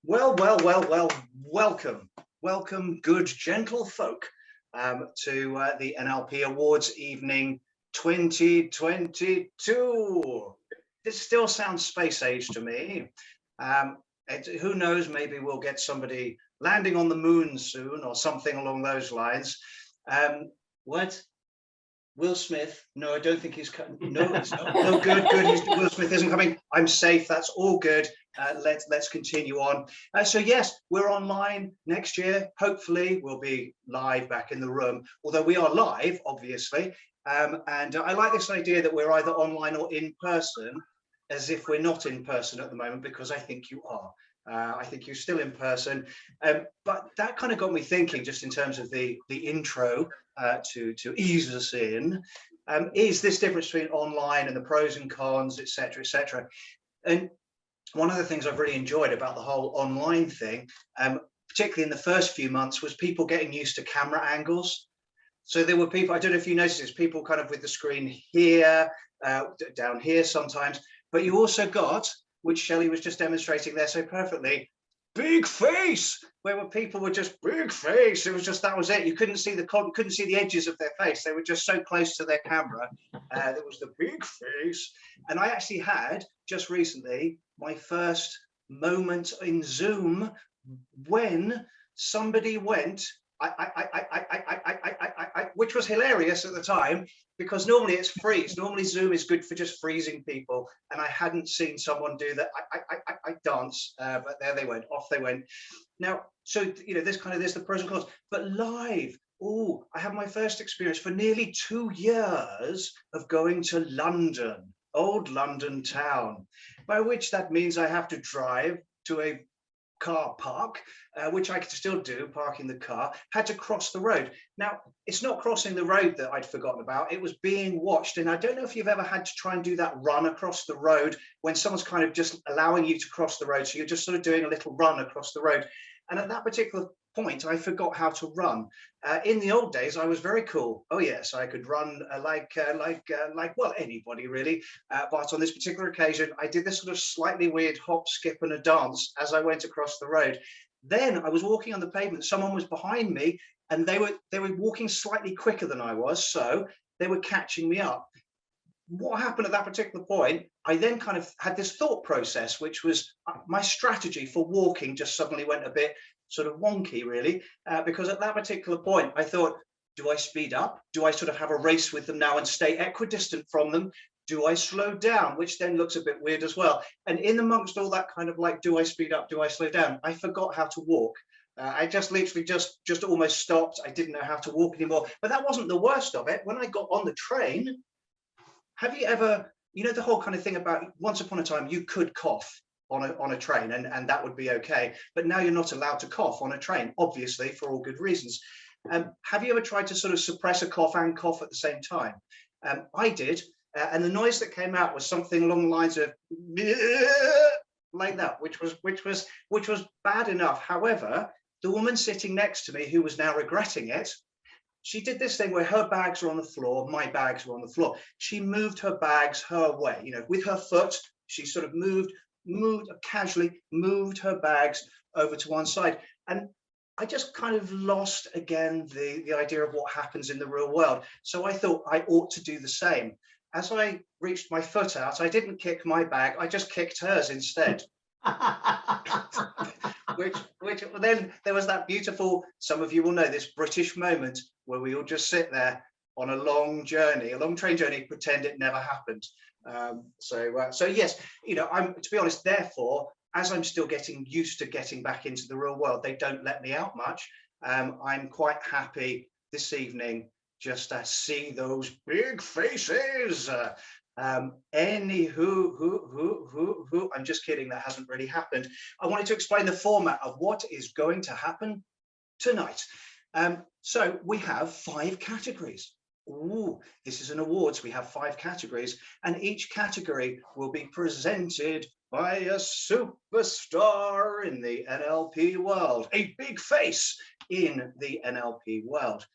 Welcome. Welcome, good, gentle folk, to the NLP Awards evening 2022. This still sounds space age to me. Who knows, maybe we'll get somebody landing on the moon soon or something along those lines. What? Will Smith? No, I don't think he's coming. No, it's not. No, good. Will Smith isn't coming. I'm safe. That's all good. Let's continue on. So yes, we're online next year. Hopefully, we'll be live back in the room. Although we are live, obviously, and I like this idea that we're either online or in person, as if we're not in person at the moment, because I think you are. I think you're still in person, but that kind of got me thinking, just in terms of the intro to ease us in, is this difference between online and the pros and cons, etc., etc. And one of the things I've really enjoyed about the whole online thing, particularly in the first few months, was people getting used to camera angles. So there were people, I don't know if you noticed this, people kind of with the screen here, down here sometimes, but you also got, which Shelley was just demonstrating there so perfectly, big face, where people were just big face. It was just, that was it. You couldn't see the edges of their face. They were just so close to their camera. There was the big face. And I actually had just recently my first moment in Zoom when somebody went, which was hilarious at the time, because normally it's freeze. Normally Zoom is good for just freezing people, and I hadn't seen someone do that. I dance, but there they went, off they went. Now, so there's the pros and cons, but live. Oh, I had my first experience for nearly 2 years of going to London, old London town, by which that means I have to drive to a car park, which I could still do, parking the car, had to cross the road. Now, it's not crossing the road that I'd forgotten about, it was being watched. And I don't know if you've ever had to try and do that run across the road when someone's kind of just allowing you to cross the road. So you're just sort of doing a little run across the road. And at that particular point, I forgot how to run. In the old days, I was very cool. Oh yes, I could run like well, anybody really. But on this particular occasion, I did this sort of slightly weird hop, skip, and a dance as I went across the road. Then I was walking on the pavement. Someone was behind me, and they were walking slightly quicker than I was, so they were catching me up. What happened at that particular point, I then kind of had this thought process, which was my strategy for walking just suddenly went a bit sort of wonky, really, because at that particular point, I thought, do I speed up? Do I sort of have a race with them now and stay equidistant from them? Do I slow down? Which then looks a bit weird as well. And in amongst all that kind of like, do I speed up? Do I slow down? I forgot how to walk. I just literally just almost stopped. I didn't know how to walk anymore. But that wasn't the worst of it. When I got on the train, have you ever, the whole kind of thing about once upon a time you could cough on a train and that would be okay, but now you're not allowed to cough on a train, obviously, for all good reasons. Have you ever tried to sort of suppress a cough and cough at the same time? I did, and the noise that came out was something along the lines of like that, which was bad enough. However, the woman sitting next to me, who was now regretting it, she did this thing where her bags were on the floor, my bags were on the floor. She moved her bags her way, with her foot. She sort of casually moved her bags over to one side. And I just kind of lost again the idea of what happens in the real world. So I thought I ought to do the same. As I reached my foot out, I didn't kick my bag, I just kicked hers instead. which then there was that beautiful, some of you will know this, British moment where we all just sit there on a long train journey, pretend it never happened. So yes, I'm, to be honest, therefore, as I'm still getting used to getting back into the real world, they don't let me out much. I'm quite happy this evening just to see those big faces. Anywho, I'm just kidding, that hasn't really happened. I wanted to explain the format of what is going to happen tonight. So we have 5 categories. Ooh, this is an awards. We have 5 categories, and each category will be presented by a superstar in the NLP world, a big face in the NLP world.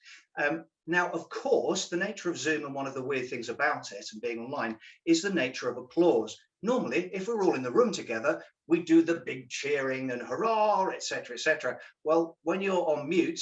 Now, of course, the nature of Zoom, and one of the weird things about it and being online, is the nature of applause. Normally, if we're all in the room together, we do the big cheering and hurrah, etc., etc. Well, when you're on mute,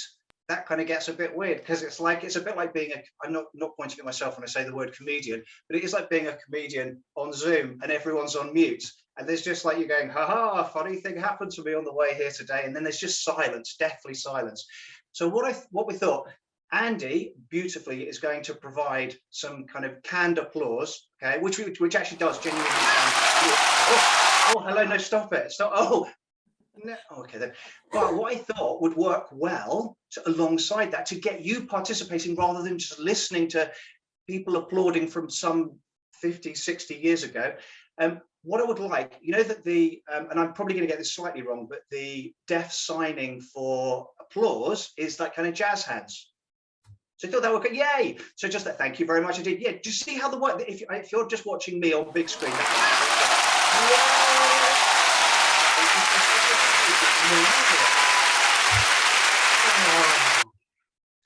that kind of gets a bit weird, because it's a bit like being I'm not pointing at myself when I say the word comedian, but it is like being a comedian on Zoom and everyone's on mute. And there's just like you're going, ha, funny thing happened to me on the way here today. And then there's just silence, deathly silence. So what we thought, Andy beautifully is going to provide some kind of canned applause, okay, which actually does genuinely sound. Oh, hello, no, stop it, stop. Oh, no, okay then. But what I thought would work well alongside that, to get you participating rather than just listening to people applauding from some 50, 60 years ago. What I would like, you know, that and I'm probably going to get this slightly wrong, but the deaf signing for applause is that kind of jazz hands. So I thought that would go, yay! So just that, thank you very much indeed. Yeah, just see how the work, if you're just watching me on big screen,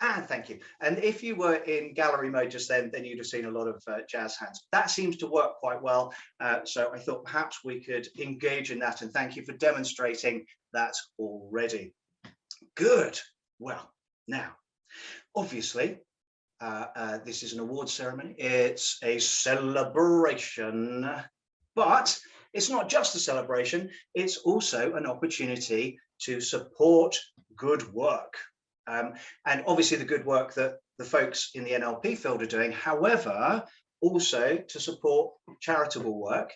and thank you. And if you were in gallery mode just then you'd have seen a lot of jazz hands. That seems to work quite well. So I thought perhaps we could engage in that, and thank you for demonstrating that already. Good. Well, now, obviously, this is an award ceremony. It's a celebration, but it's not just a celebration. It's also an opportunity to support good work. And obviously the good work that the folks in the NLP field are doing, however, also to support charitable work.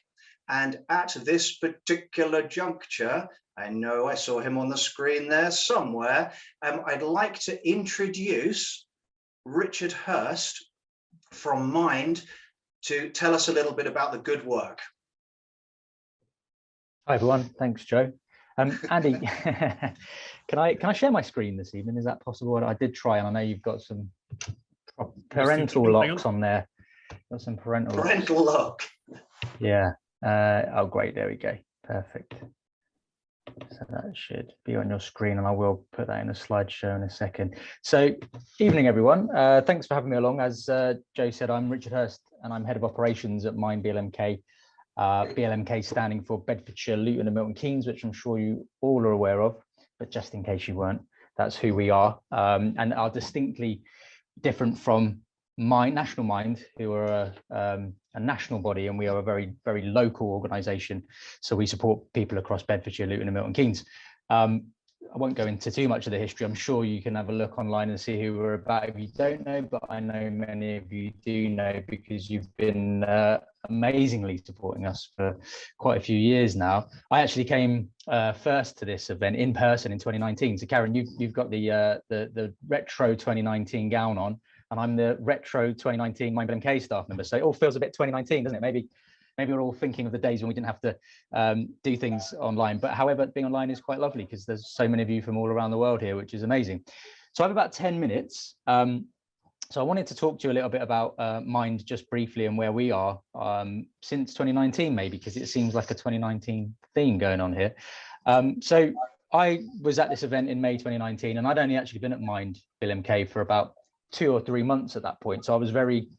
And at this particular juncture, I know I saw him on the screen there somewhere, I'd like to introduce Richard Hurst from Mind to tell us a little bit about the good work. Hi everyone, thanks Joe. Andy, can I share my screen this evening? Is that possible? I did try, and I know you've got some parental locks on there. Got some parental lock. Yeah. Oh great, there we go. Perfect. So that should be on your screen, and I will put that in a slideshow in a second. So evening everyone, thanks for having me along. As Joe said, I'm Richard Hurst and I'm head of operations at Mind BLMK. BLMK standing for Bedfordshire, Luton and Milton Keynes, which I'm sure you all are aware of, but just in case you weren't, that's who we are, and are distinctly different from National Mind, who are a national body, and we are a very, very local organisation. So we support people across Bedfordshire, Luton and Milton Keynes. I won't go into too much of the history. I'm sure you can have a look online and see who we're about if you don't know, but I know many of you do know, because you've been amazingly supporting us for quite a few years now. I actually came first to this event in person in 2019. So Karen, you've got the retro 2019 gown on, and I'm the retro 2019 Mind BLMK staff member. So it all feels a bit 2019, doesn't it? Maybe we're all thinking of the days when we didn't have to do things online. But however, being online is quite lovely, because there's so many of you from all around the world here, which is amazing. So I have about 10 minutes. So I wanted to talk to you a little bit about Mind just briefly, and where we are since 2019, maybe, because it seems like a 2019 theme going on here. So I was at this event in May 2019, and I'd only actually been at Mind BLMK for about 2 or 3 months at that point. So I was very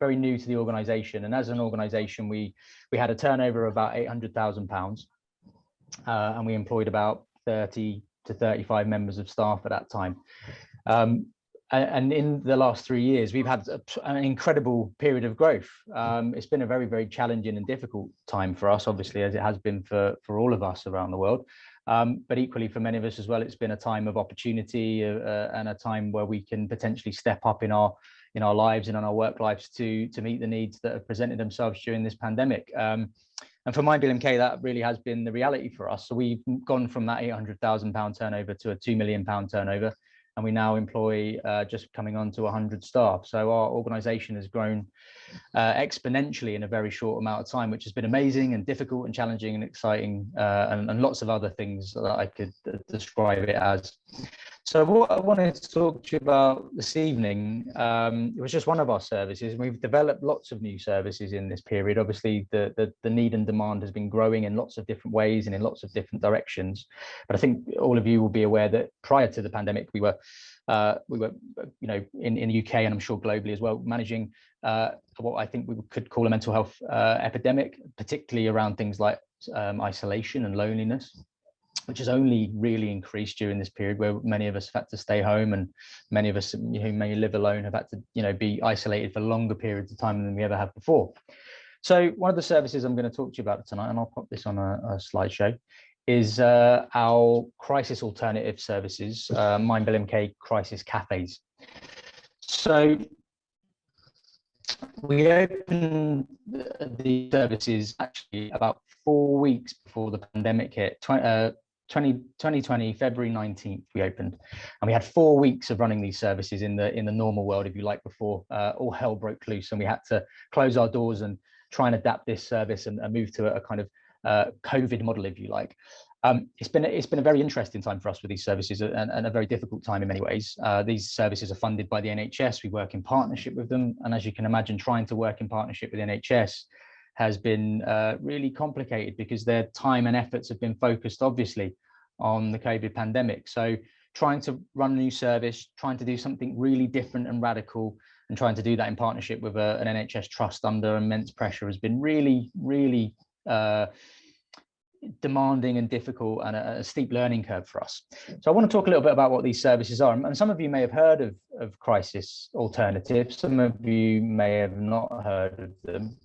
new to the organisation, and as an organisation, we had a turnover of about £800,000, and we employed about 30 to 35 members of staff at that time. And in the last 3 years, we've had an incredible period of growth. It's been a very, very challenging and difficult time for us, obviously, as it has been for all of us around the world. But equally for many of us as well, it's been a time of opportunity and a time where we can potentially step up in our lives and in our work lives to meet the needs that have presented themselves during this pandemic. And for Mind BLMK, that really has been the reality for us. So we've gone from that £800,000 turnover to a £2 million turnover, and we now employ just coming on to 100 staff. So our organisation has grown exponentially in a very short amount of time, which has been amazing and difficult and challenging and exciting, and lots of other things that I could describe it as. So what I wanted to talk to you about this evening, it was just one of our services. We've developed lots of new services in this period. Obviously, the need and demand has been growing in lots of different ways and in lots of different directions. But I think all of you will be aware that prior to the pandemic, we were in the UK, and I'm sure globally as well, managing what I think we could call a mental health epidemic, particularly around things like isolation and loneliness, which has only really increased during this period where many of us have had to stay home, and many of us who may live alone have had to be isolated for longer periods of time than we ever have before. So one of the services I'm going to talk to you about tonight, and I'll pop this on a slideshow, is our crisis alternative services, Mindbill MK Crisis Cafes. So we opened the services actually about 4 weeks before the pandemic hit. 2020, February 19th, we opened, and we had 4 weeks of running these services in the normal world, if you like, before all hell broke loose, and we had to close our doors and try and adapt this service and move to a kind of COVID model, if you like. It's been a very interesting time for us with these services, and a very difficult time in many ways. These services are funded by the NHS. We work in partnership with them, and as you can imagine, trying to work in partnership with the NHS has been really complicated because their time and efforts have been focused, obviously, on the COVID pandemic. So trying to run a new service, trying to do something really different and radical, and trying to do that in partnership with an NHS trust under immense pressure has been really, really demanding and difficult, and a steep learning curve for us. So I want to talk a little bit about what these services are. And some of you may have heard of crisis alternatives. Some of you may have not heard of them.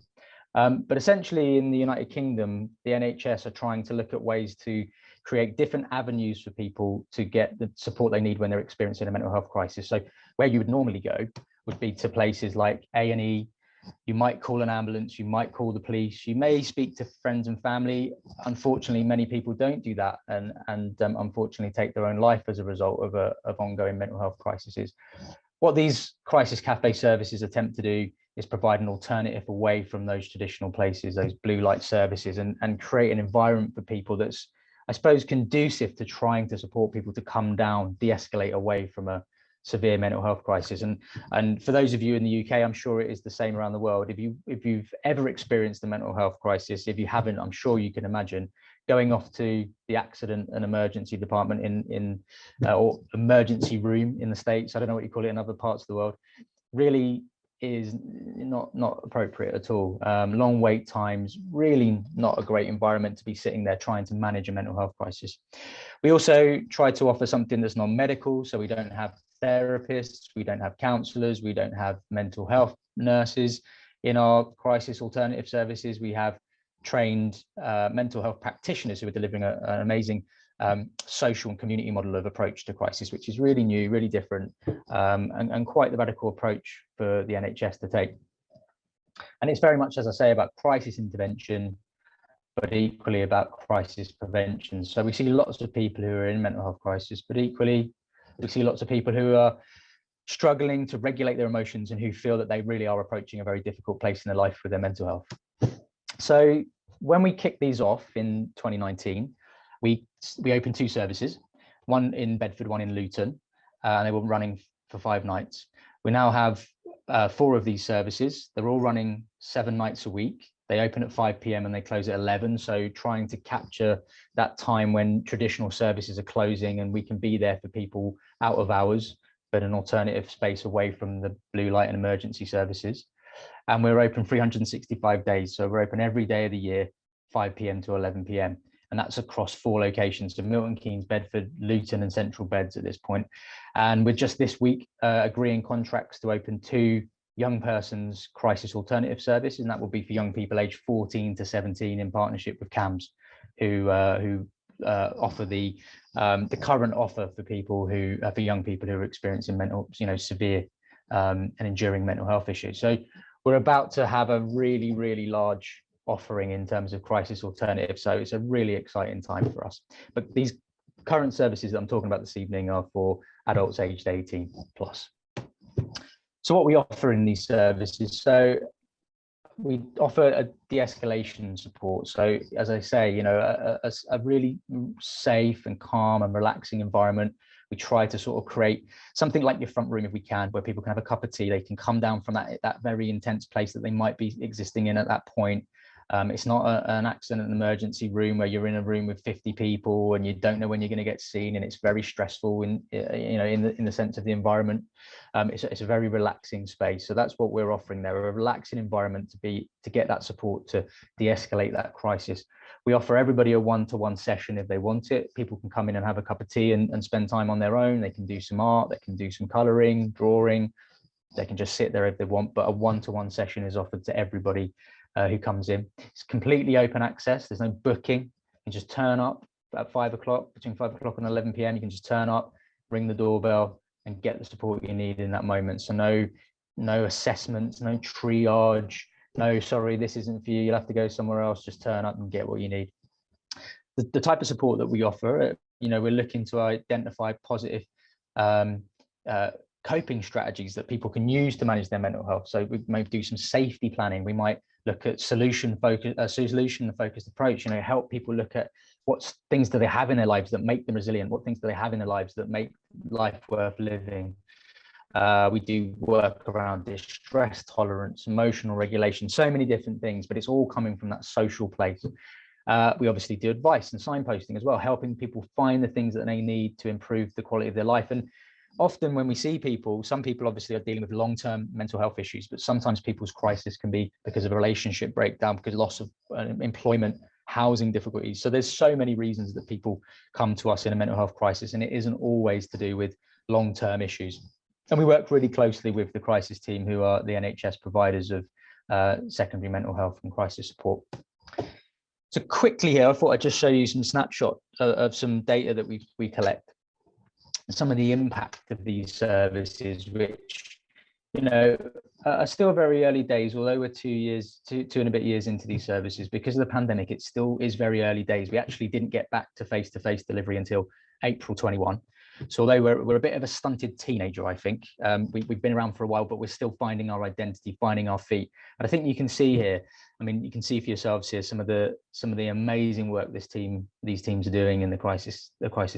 But essentially in the United Kingdom, the NHS are trying to look at ways to create different avenues for people to get the support they need when they're experiencing a mental health crisis. So where you would normally go would be to places like A&E. You might call an ambulance, you might call the police, you may speak to friends and family. Unfortunately, many people don't do that, and unfortunately take their own life as a result of ongoing mental health crises. What these crisis cafe services attempt to do is provide an alternative away from those traditional places, those blue light services, and create an environment for people that's, I suppose, conducive to trying to support people to come down, de-escalate away from a severe mental health crisis. And for those of you in the UK, I'm sure it is the same around the world. If you've ever experienced a mental health crisis, if you haven't, I'm sure you can imagine going off to the accident and emergency department or emergency room in the States, I don't know what you call it in other parts of the world, really is not appropriate at all. Long wait times, really not a great environment to be sitting there trying to manage a mental health crisis. We also try to offer something that's non-medical, so we don't have therapists, we don't have counselors, we don't have mental health nurses. In our crisis alternative services, we have trained mental health practitioners who are delivering an amazing social and community model of approach to crisis, which is really new, really different, and quite the radical approach for the NHS to take. And it's very much, as I say, about crisis intervention, but equally about crisis prevention. So we see lots of people who are in mental health crisis, but equally we see lots of people who are struggling to regulate their emotions and who feel that they really are approaching a very difficult place in their life with their mental health. So when we kicked these off in 2019, we opened 2 services, one in Bedford, one in Luton, and they were running for 5 nights. We now have 4 of these services. They're all running 7 nights a week. They open at 5 p.m. and they close at 11. So trying to capture that time when traditional services are closing and we can be there for people out of hours, but an alternative space away from the blue light and emergency services. And we're open 365 days. So we're open every day of the year, 5 p.m. to 11 p.m. And that's across 4 locations, so Milton Keynes, Bedford, Luton and Central Beds at this point. And we're just this week agreeing contracts to open 2 young persons crisis alternative services, and that will be for young people aged 14 to 17 in partnership with CAMS, who offer the current offer for people who for young people who are experiencing severe and enduring mental health issues. So we're about to have a really, really large offering in terms of crisis alternatives. So it's a really exciting time for us. But these current services that I'm talking about this evening are for adults aged 18 plus. So what we offer in these services, so we offer a de-escalation support. So as I say, a really safe and calm and relaxing environment. We try to sort of create something like your front room if we can, where people can have a cup of tea, they can come down from that very intense place that they might be existing in at that point. It's not an accident and emergency room where you're in a room with 50 people and you don't know when you're going to get seen, and it's very stressful in the sense of the environment. It's a very relaxing space. So that's what we're offering there, a relaxing environment to get that support to de-escalate that crisis. We offer everybody a one-to-one session if they want it. People can come in and have a cup of tea and spend time on their own. They can do some art, they can do some coloring, drawing, they can just sit there if they want, but a one-to-one session is offered to everybody who comes in. It's completely open access. There's no booking. You can just turn up at 5 o'clock, between 5 o'clock and 11 p.m. You can just turn up, ring the doorbell, and get the support you need in that moment. So no assessments, no triage, no, sorry, this isn't for you, you'll have to go somewhere else. Just turn up and get what you need. The type of support that we offer, we're looking to identify positive coping strategies that people can use to manage their mental health. So we might do some safety planning. We might look at solution-focused approach, help people look at what things do they have in their lives that make them resilient, what things do they have in their lives that make life worth living. We do work around distress tolerance, emotional regulation, so many different things, but it's all coming from that social place. We obviously do advice and signposting as well, helping people find the things that they need to improve the quality of their life. And often when we see people, some people obviously are dealing with long-term mental health issues, but sometimes people's crisis can be because of a relationship breakdown, because of loss of employment, housing difficulties. So there's so many reasons that people come to us in a mental health crisis, and it isn't always to do with long-term issues. And we work really closely with the crisis team, who are the NHS providers of secondary mental health and crisis support. So quickly here, I thought I'd just show you some snapshot of some data that we collect. Some of the impact of these services, which are still very early days, although we're 2 and a bit years into these services. Because of the pandemic, it still is very early days. We actually didn't get back to face-to-face delivery until April 21. So although we're a bit of a stunted teenager, I think, we've been around for a while, but we're still finding our identity, finding our feet. And I think you can see here, you can see for yourselves here some of the amazing work these teams are doing in the crisis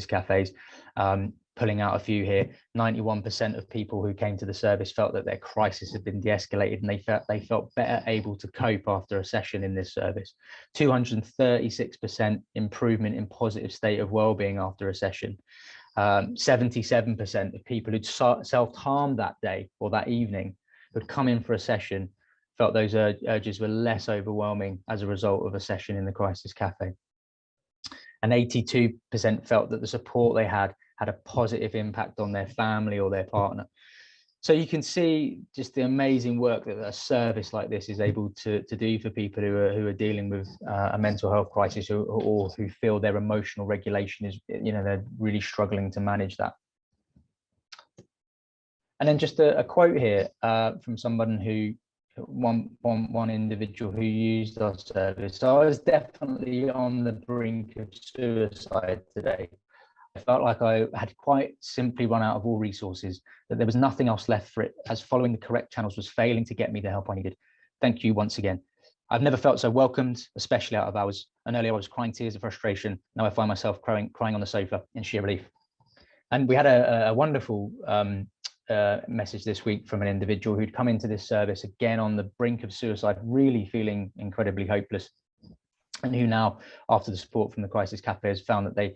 cafes. Pulling out a few here, 91% of people who came to the service felt that their crisis had been de-escalated, and they felt better able to cope after a session in this service. 236% improvement in positive state of well-being after a session. 77% of people who'd self-harmed that day or that evening who'd come in for a session felt those urges were less overwhelming as a result of a session in the crisis cafe. And 82% felt that the support they had a positive impact on their family or their partner. So you can see just the amazing work that a service like this is able to do for people who are dealing with a mental health crisis, or who feel their emotional regulation is, they're really struggling to manage that. And then just a quote here from someone one individual who used our service. So I was definitely on the brink of suicide today. I felt like I had quite simply run out of all resources, that there was nothing else left for it, as following the correct channels was failing to get me the help I needed. Thank you once again. I've never felt so welcomed, especially out of hours. And earlier I was crying tears of frustration. Now I find myself crying on the sofa in sheer relief. And we had a wonderful message this week from an individual who'd come into this service again on the brink of suicide, really feeling incredibly hopeless, and who now, after the support from the crisis cafe, has found that they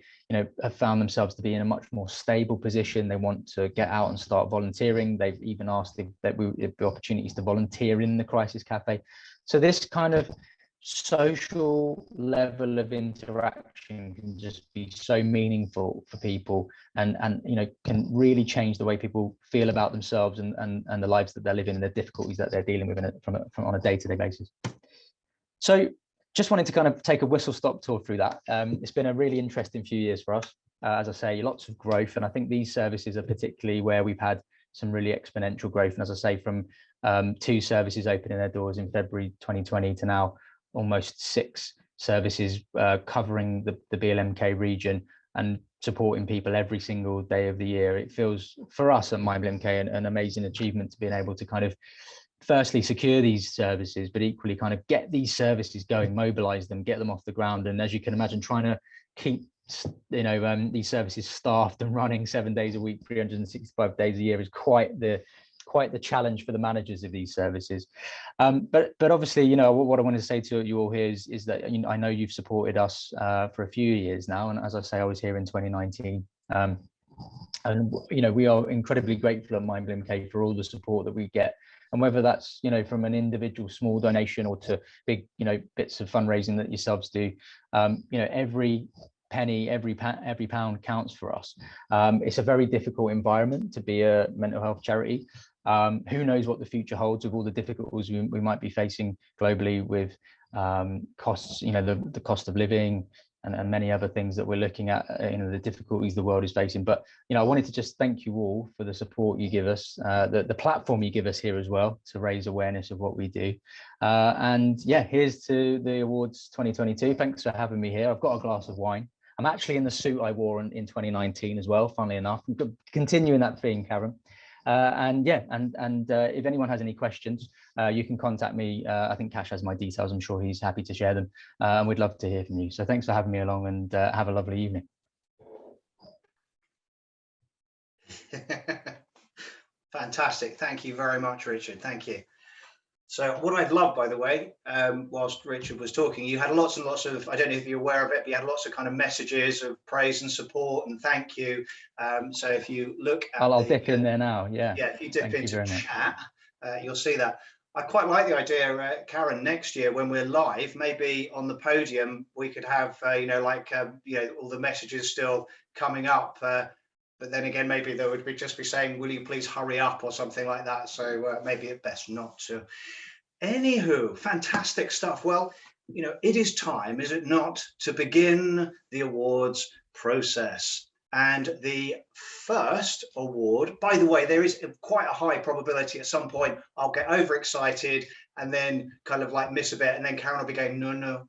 have found themselves to be in a much more stable position. They want to get out and start volunteering. They've even asked if there would be opportunities to volunteer in the crisis cafe. So this kind of social level of interaction can just be so meaningful for people, and can really change the way people feel about themselves and the lives that they're living, and the difficulties that they're dealing with on a day-to-day basis. So just wanted to kind of take a whistle-stop tour through that. It's been a really interesting few years for us. As I say, lots of growth, and I think these services are particularly where we've had some really exponential growth. And as I say, from 2 services opening their doors in February 2020 to now almost 6 services covering the BLMK region and supporting people every single day of the year. It feels, for us at MyBLMK, an amazing achievement to being able to kind of firstly secure these services, but equally kind of get these services going, mobilize them, get them off the ground. And as you can imagine, trying to keep these services staffed and running 7 days a week, 365 days a year is quite quite the challenge for the managers of these services. But obviously, you know, what I want to say to you all here is that, you know, I know you've supported us for a few years now, and as I say, I was here in 2019. And you know, we are incredibly grateful at MindBloomK for all the support that we get, and whether that's, you know, from an individual small donation or to big, you know, bits of fundraising that yourselves do, you know, every penny, every pound counts for us. It's a very difficult environment to be a mental health charity. Who knows what the future holds with all the difficulties we might be facing globally with costs, you know, the cost of living, and many other things that we're looking at, you know, the difficulties the world is facing. But, you know, I wanted to just thank you all for the support you give us, the platform you give us here as well to raise awareness of what we do. And yeah, here's to the awards 2022. Thanks for having me here. I've got a glass of wine. I'm actually in the suit I wore in 2019 as well, funnily enough. I'm continuing that theme, Karen. And yeah, and if anyone has any questions, you can contact me. I think Cash has my details. I'm sure he's happy to share them. And we'd love to hear from you. So thanks for having me along, and have a lovely evening. Fantastic. Thank you very much, Richard. Thank you. So what I've loved, by the way, whilst Richard was talking, you had lots and lots of, I don't know if you're aware of it, but you had lots of kind of messages of praise and support and thank you. So if you look at I'll dip in there now. Yeah. Yeah, if you dip into chat, you'll see that. I quite like the idea, Karen, next year when we're live, maybe on the podium, we could have, you know, like, you know, all the messages still coming up. But then again, maybe there would be just be saying, will you please hurry up or something like that. So maybe it's best not to. Anywho, fantastic stuff. Well, you know, it is time, is it not, to begin the awards process. And the first award, by the way, there is quite a high probability at some point I'll get overexcited and then kind of like miss a bit. And then Karen will be going, no,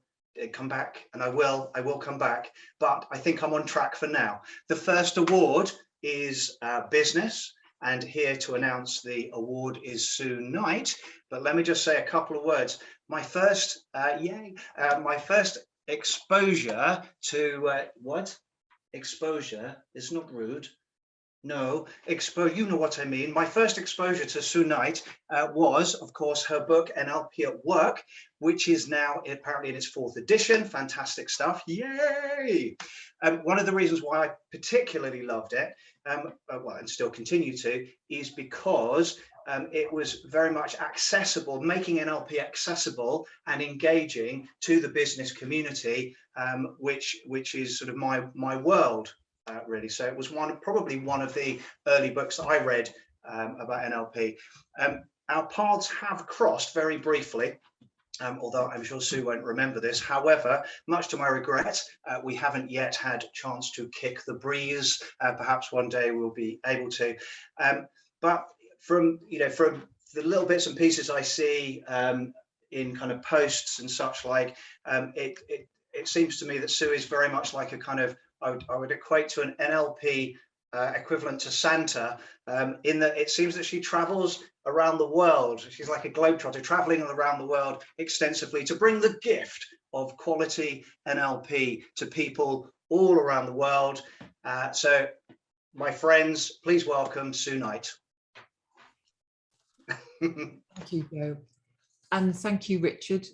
come back. And I will come back. But I think I'm on track for now. The first award is business. And here to announce the award is Sue Knight. But let me just say a couple of words. My first, my first exposure to what? Exposure is not rude. No, you know what I mean. My first exposure to Sue Knight was, of course, her book NLP at Work, which is now apparently in its 4th edition. Fantastic stuff. Yay! One of the reasons why I particularly loved it, well, and still continue to, is because it was very much accessible, making NLP accessible and engaging to the business community, which is sort of my world. Really, so it was probably one of the early books that I read about NLP. Our paths have crossed very briefly, although I'm sure Sue won't remember this. However, much to my regret, we haven't yet had a chance to kick the breeze. Perhaps one day we'll be able to. But from the little bits and pieces I see in kind of posts and such like, it seems to me that Sue is very much like a kind of, I would equate to an NLP equivalent to Santa, in that it seems that she travels around the world. She's like a globetrotter, traveling around the world extensively to bring the gift of quality NLP to people all around the world. So, my friends, please welcome Sue Knight. Thank you, Joe. And thank you, Richard.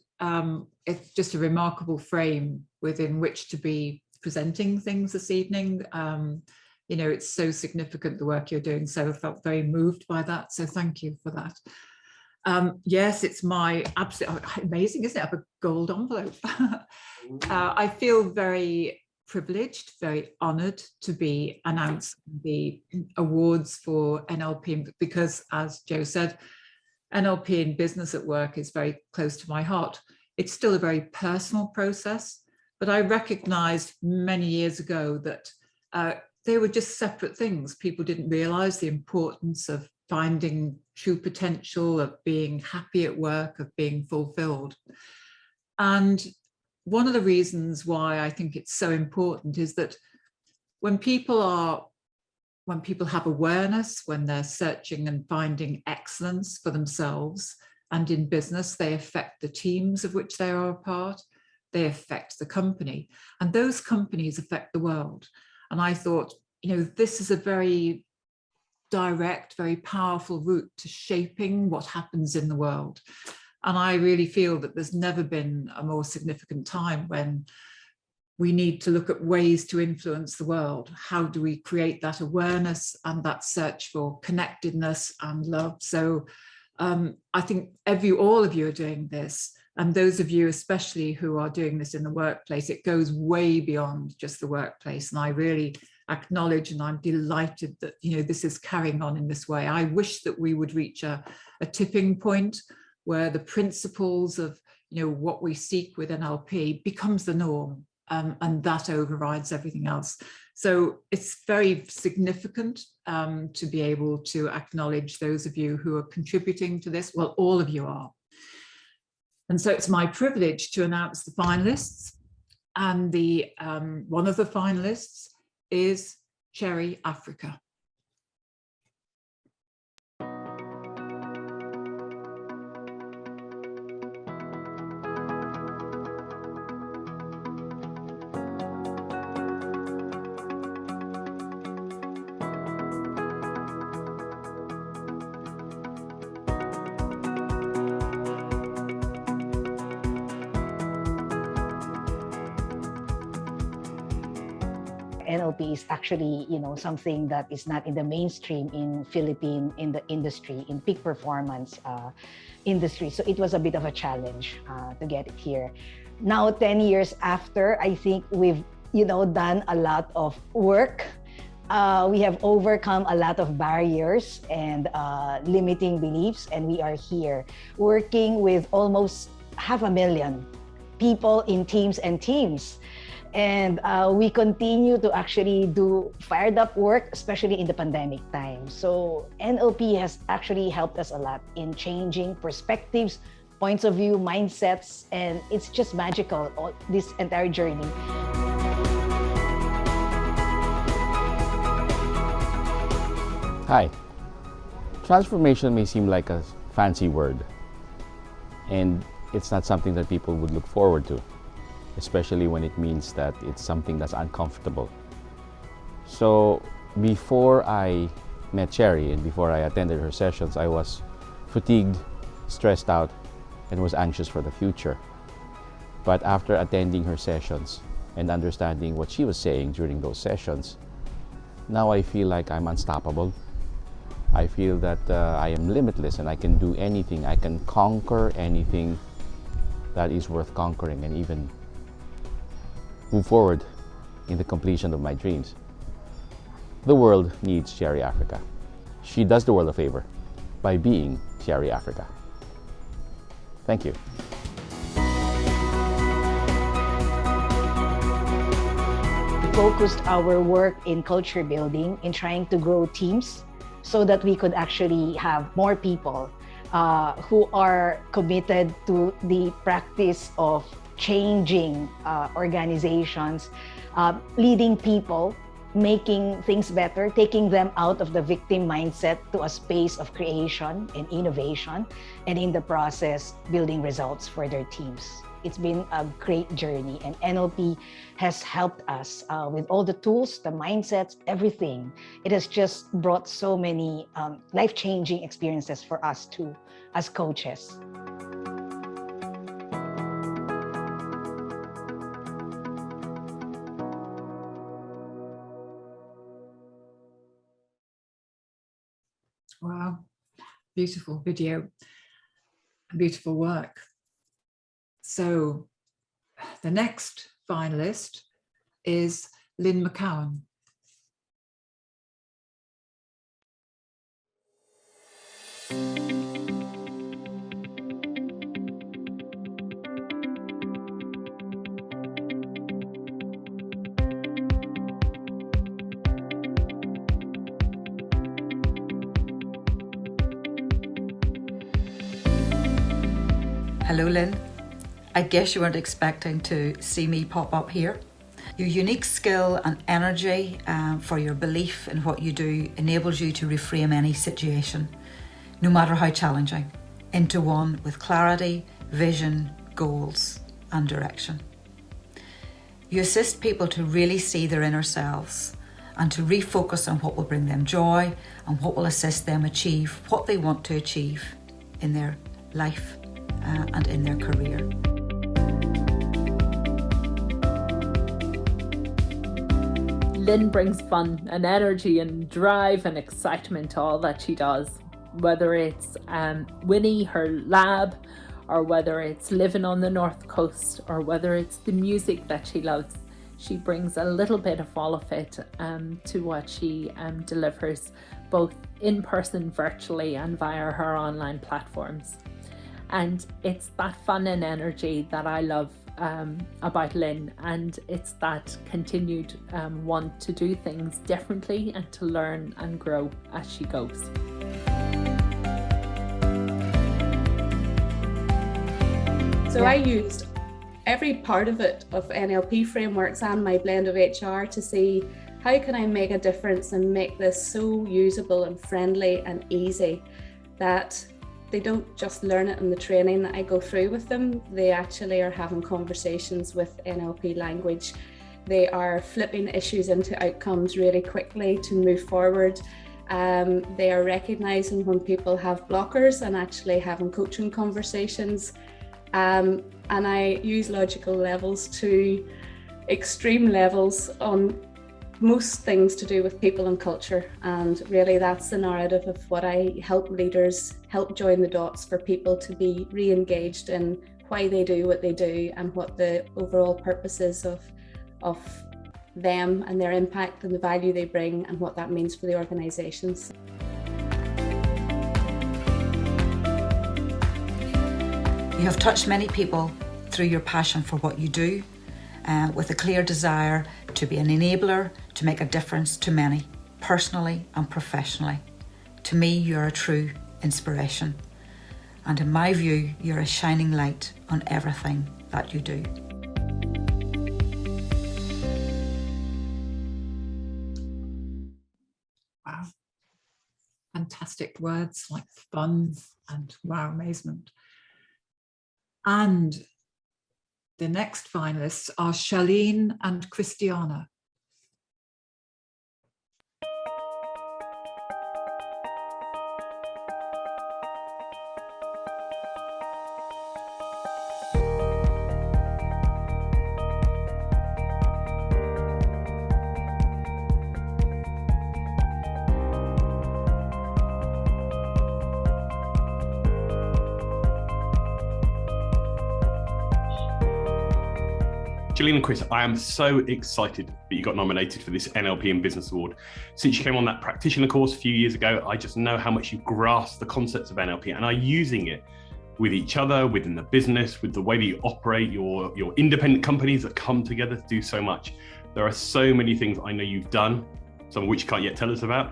It's just a remarkable frame within which to be presenting things this evening. You know, it's so significant, the work you're doing, so I felt very moved by that, so thank you for that. Yes, it's my absolute amazing, isn't it? I have a gold envelope. I feel very privileged, very honored to be announcing the awards for NLP, because as Joe said, NLP in business at work is very close to my heart. It's still a very personal process, but I recognized many years ago that they were just separate things. People didn't realize the importance of finding true potential, of being happy at work, of being fulfilled. And one of the reasons why I think it's so important is that when people have awareness, when they're searching and finding excellence for themselves and in business, they affect the teams of which they are a part. They affect the company, and those companies affect the world. And I thought, you know, this is a very direct, very powerful route to shaping what happens in the world. And I really feel that there's never been a more significant time when we need to look at ways to influence the world. How do we create that awareness and that search for connectedness and love? So I think all of you are doing this, and those of you especially who are doing this in the workplace, it goes way beyond just the workplace. And I really acknowledge, and I'm delighted that, you know, this is carrying on in this way. I wish that we would reach a tipping point where the principles of, you know, what we seek with NLP becomes the norm, and that overrides everything else. So it's very significant to be able to acknowledge those of you who are contributing to this. Well, all of you are. And so it's my privilege to announce the finalists. And the one of the finalists is Cherry Africa. NLP is actually, you know, something that is not in the mainstream in Philippine in the industry, in peak performance industry. So it was a bit of a challenge to get it here. Now, 10 years after, I think we've, you know, done a lot of work. We have overcome a lot of barriers and limiting beliefs, and we are here working with almost 500,000 people in teams and teams. And we continue to actually do fired up work, especially in the pandemic time. So NLP has actually helped us a lot in changing perspectives, points of view, mindsets, and it's just magical, this entire journey. Hi. Transformation may seem like a fancy word, and it's not something that people would look forward to, especially when it means that it's something that's uncomfortable. So before I met Cherry and before I attended her sessions, I was fatigued, stressed out, and was anxious for the future. But after attending her sessions and understanding what she was saying during those sessions, now I feel like I'm unstoppable. I feel that I am limitless and I can do anything. I can conquer anything that is worth conquering and even move forward in the completion of my dreams. The world needs Cherry Africa. She does the world a favor by being Cherry Africa. Thank you. We focused our work in culture building, in trying to grow teams so that we could actually have more people who are committed to the practice of changing organizations, leading people, making things better, taking them out of the victim mindset to a space of creation and innovation, and in the process, building results for their teams. It's been a great journey, and NLP has helped us with all the tools, the mindsets, everything. It has just brought so many life-changing experiences for us too, as coaches. Wow, beautiful video, beautiful work. So the next finalist is Lynn McCowan. Hello, Lynn. I guess you weren't expecting to see me pop up here. Your unique skill and energy for your belief in what you do enables you to reframe any situation, no matter how challenging, into one with clarity, vision, goals, and direction. You assist people to really see their inner selves and to refocus on what will bring them joy and what will assist them achieve what they want to achieve in their life and in their career. Lynn brings fun and energy and drive and excitement to all that she does, whether it's Winnie, her lab, or whether it's living on the North Coast, or whether it's the music that she loves. She brings a little bit of all of it to what she delivers, both in person, virtually, and via her online platforms. And it's that fun and energy that I love about Lynn, and it's that continued want to do things differently and to learn and grow as she goes. So I used every part of it, of NLP frameworks and my blend of HR, to see how can I make a difference and make this so usable and friendly and easy that they don't just learn it in the training that I go through with them. They actually are having conversations with NLP language. They are flipping issues into outcomes really quickly to move forward. They are recognizing when people have blockers and actually having coaching conversations. And I use logical levels to extreme levels on most things to do with people and culture, and really that's the narrative of what I help leaders help join the dots for people to be re-engaged in why they do what they do and what the overall purpose is of them and their impact and the value they bring and what that means for the organizations. You have touched many people through your passion for what you do, with a clear desire to be an enabler, to make a difference to many, personally and professionally. To me, you're a true inspiration. And in my view, you're a shining light on everything that you do. Wow. Fantastic words like fun and wow, amazement. And the next finalists are Charlene and Christiana. Gillian and Chris, I am so excited that you got nominated for this NLP in Business Award. Since you came on that practitioner course a few years ago, I just know how much you grasp the concepts of NLP and are using it with each other, within the business, with the way that you operate, your independent companies that come together to do so much. There are so many things I know you've done, some of which you can't yet tell us about,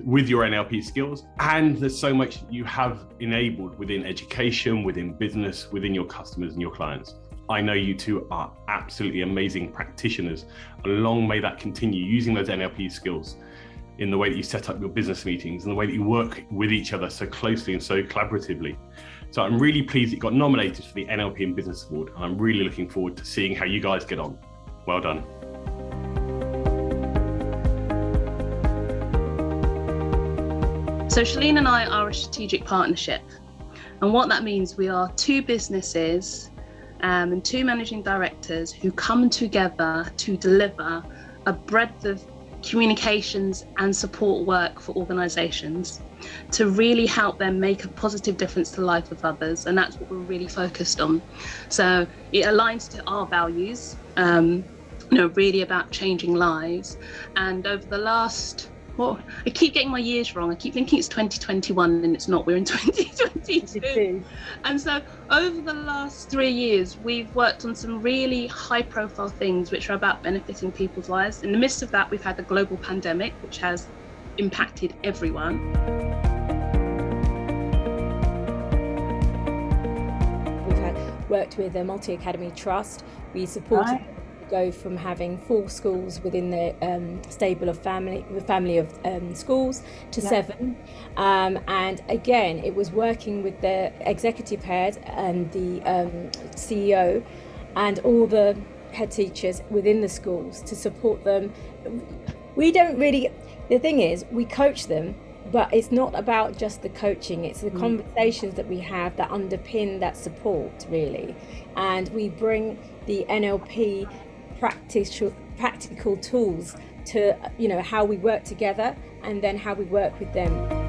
with your NLP skills. And there's so much that you have enabled within education, within business, within your customers and your clients. I know you two are absolutely amazing practitioners, and long may that continue, using those NLP skills in the way that you set up your business meetings and the way that you work with each other so closely and so collaboratively. So I'm really pleased that you got nominated for the NLP in Business Award, and I'm really looking forward to seeing how you guys get on. Well done. So Charlene and I are a strategic partnership, and what that means, we are two businesses and two managing directors who come together to deliver a breadth of communications and support work for organisations to really help them make a positive difference to the life of others, and that's what we're really focused on. So it aligns to our values, really about changing lives. And over the last, I keep getting my years wrong. I keep thinking it's 2021 and it's not, we're in 2022. And so over the last 3 years, we've worked on some really high profile things which are about benefiting people's lives. In the midst of that, we've had the global pandemic, which has impacted everyone. We've worked with a multi-academy trust. We supported go from having 4 schools within the stable of family of schools to 7, and again it was working with the executive head and the CEO and all the head teachers within the schools to support them. We don't really, the thing is, we coach them, but it's not about just the coaching, it's the conversations that we have that underpin that support, really. And we bring the NLP practical tools to, you know, how we work together and then how we work with them.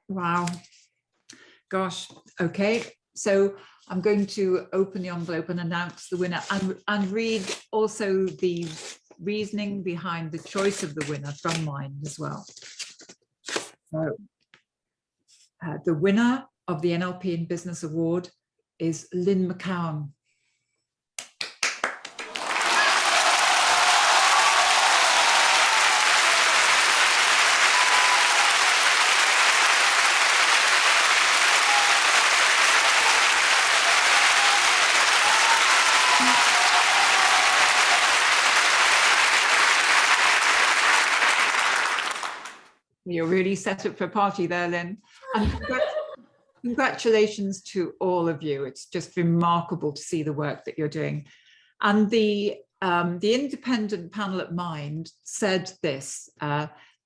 Wow. Gosh. Okay. So I'm going to open the envelope and announce the winner and read also the reasoning behind the choice of the winner from mine as well. So the winner of the NLP in Business Award is Lynn McCowan. You're really set up for a party there, Lynn. And congratulations to all of you. It's just remarkable to see the work that you're doing. And the independent panel at Mind said this,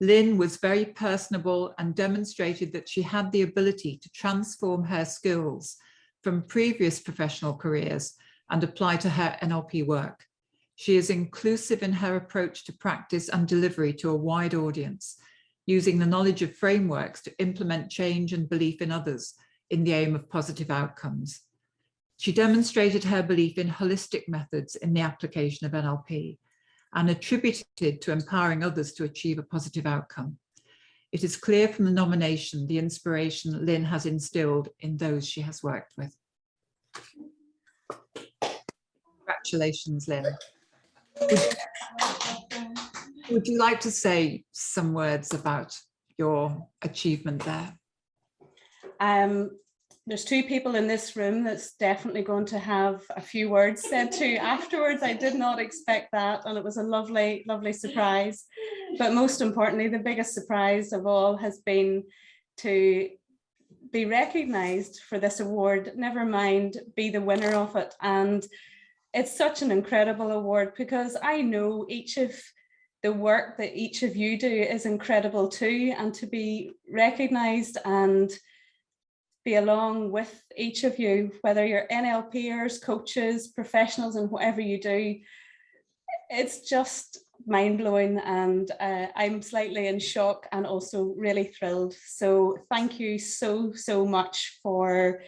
Lynn was very personable and demonstrated that she had the ability to transform her skills from previous professional careers and apply to her NLP work. She is inclusive in her approach to practice and delivery to a wide audience, using the knowledge of frameworks to implement change and belief in others in the aim of positive outcomes. She demonstrated her belief in holistic methods in the application of NLP and attributed to empowering others to achieve a positive outcome. It is clear from the nomination the inspiration Lynn has instilled in those she has worked with. Congratulations, Lynn. Would you like to say some words about your achievement there? There's two people in this room that's definitely going to have a few words said to afterwards. I did not expect that, and it was a lovely, lovely surprise. But most importantly, the biggest surprise of all has been to be recognised for this award, never mind be the winner of it. And it's such an incredible award because I know each of the work that each of you do is incredible too, and to be recognised and be along with each of you, whether you're NLPers, coaches, professionals, and whatever you do, it's just mind-blowing, and I'm slightly in shock and also really thrilled. So thank you so much for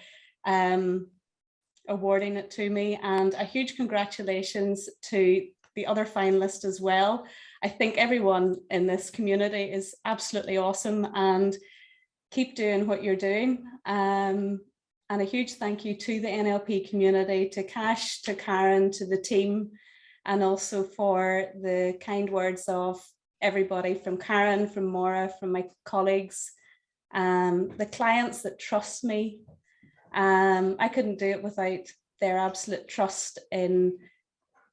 awarding it to me, and a huge congratulations to the other finalists as well. I think everyone in this community is absolutely awesome, and keep doing what you're doing. And a huge thank you to the NLP community, to Cash, to Karen, to the team, and also for the kind words of everybody, from Karen, from Maura, from my colleagues, the clients that trust me. I couldn't do it without their absolute trust in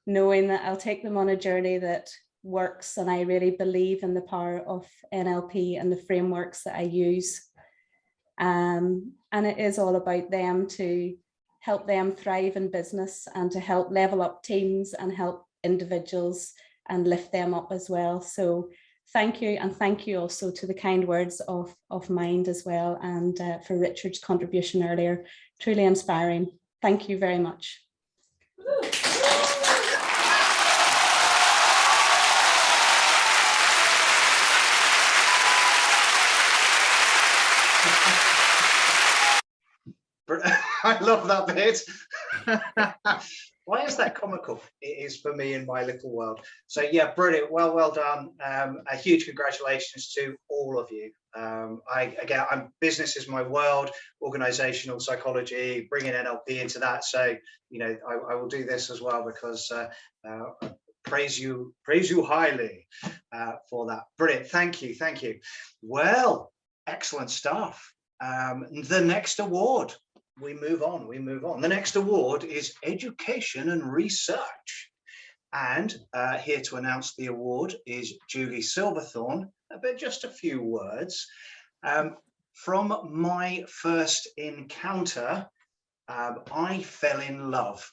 knowing that I'll take them on a journey that works, and I really believe in the power of NLP and the frameworks that I use. And it is all about them, to help them thrive in business and to help level up teams and help individuals and lift them up as well. So thank you, and thank you also to the kind words of Mind as well, and for Richard's contribution earlier. Truly inspiring. Thank you very much. I love that bit. Why is that comical? It is for me in my little world. So yeah, brilliant. Well done. A huge congratulations to all of you. Business is my world, organizational psychology, bringing NLP into that. So, you know, I will do this as well because praise you highly for that. Brilliant. Thank you. Well, excellent stuff. The next award. We move on. The next award is Education and Research. And here to announce the award is Julie Silverthorne but just a few words. From my first encounter, I fell in love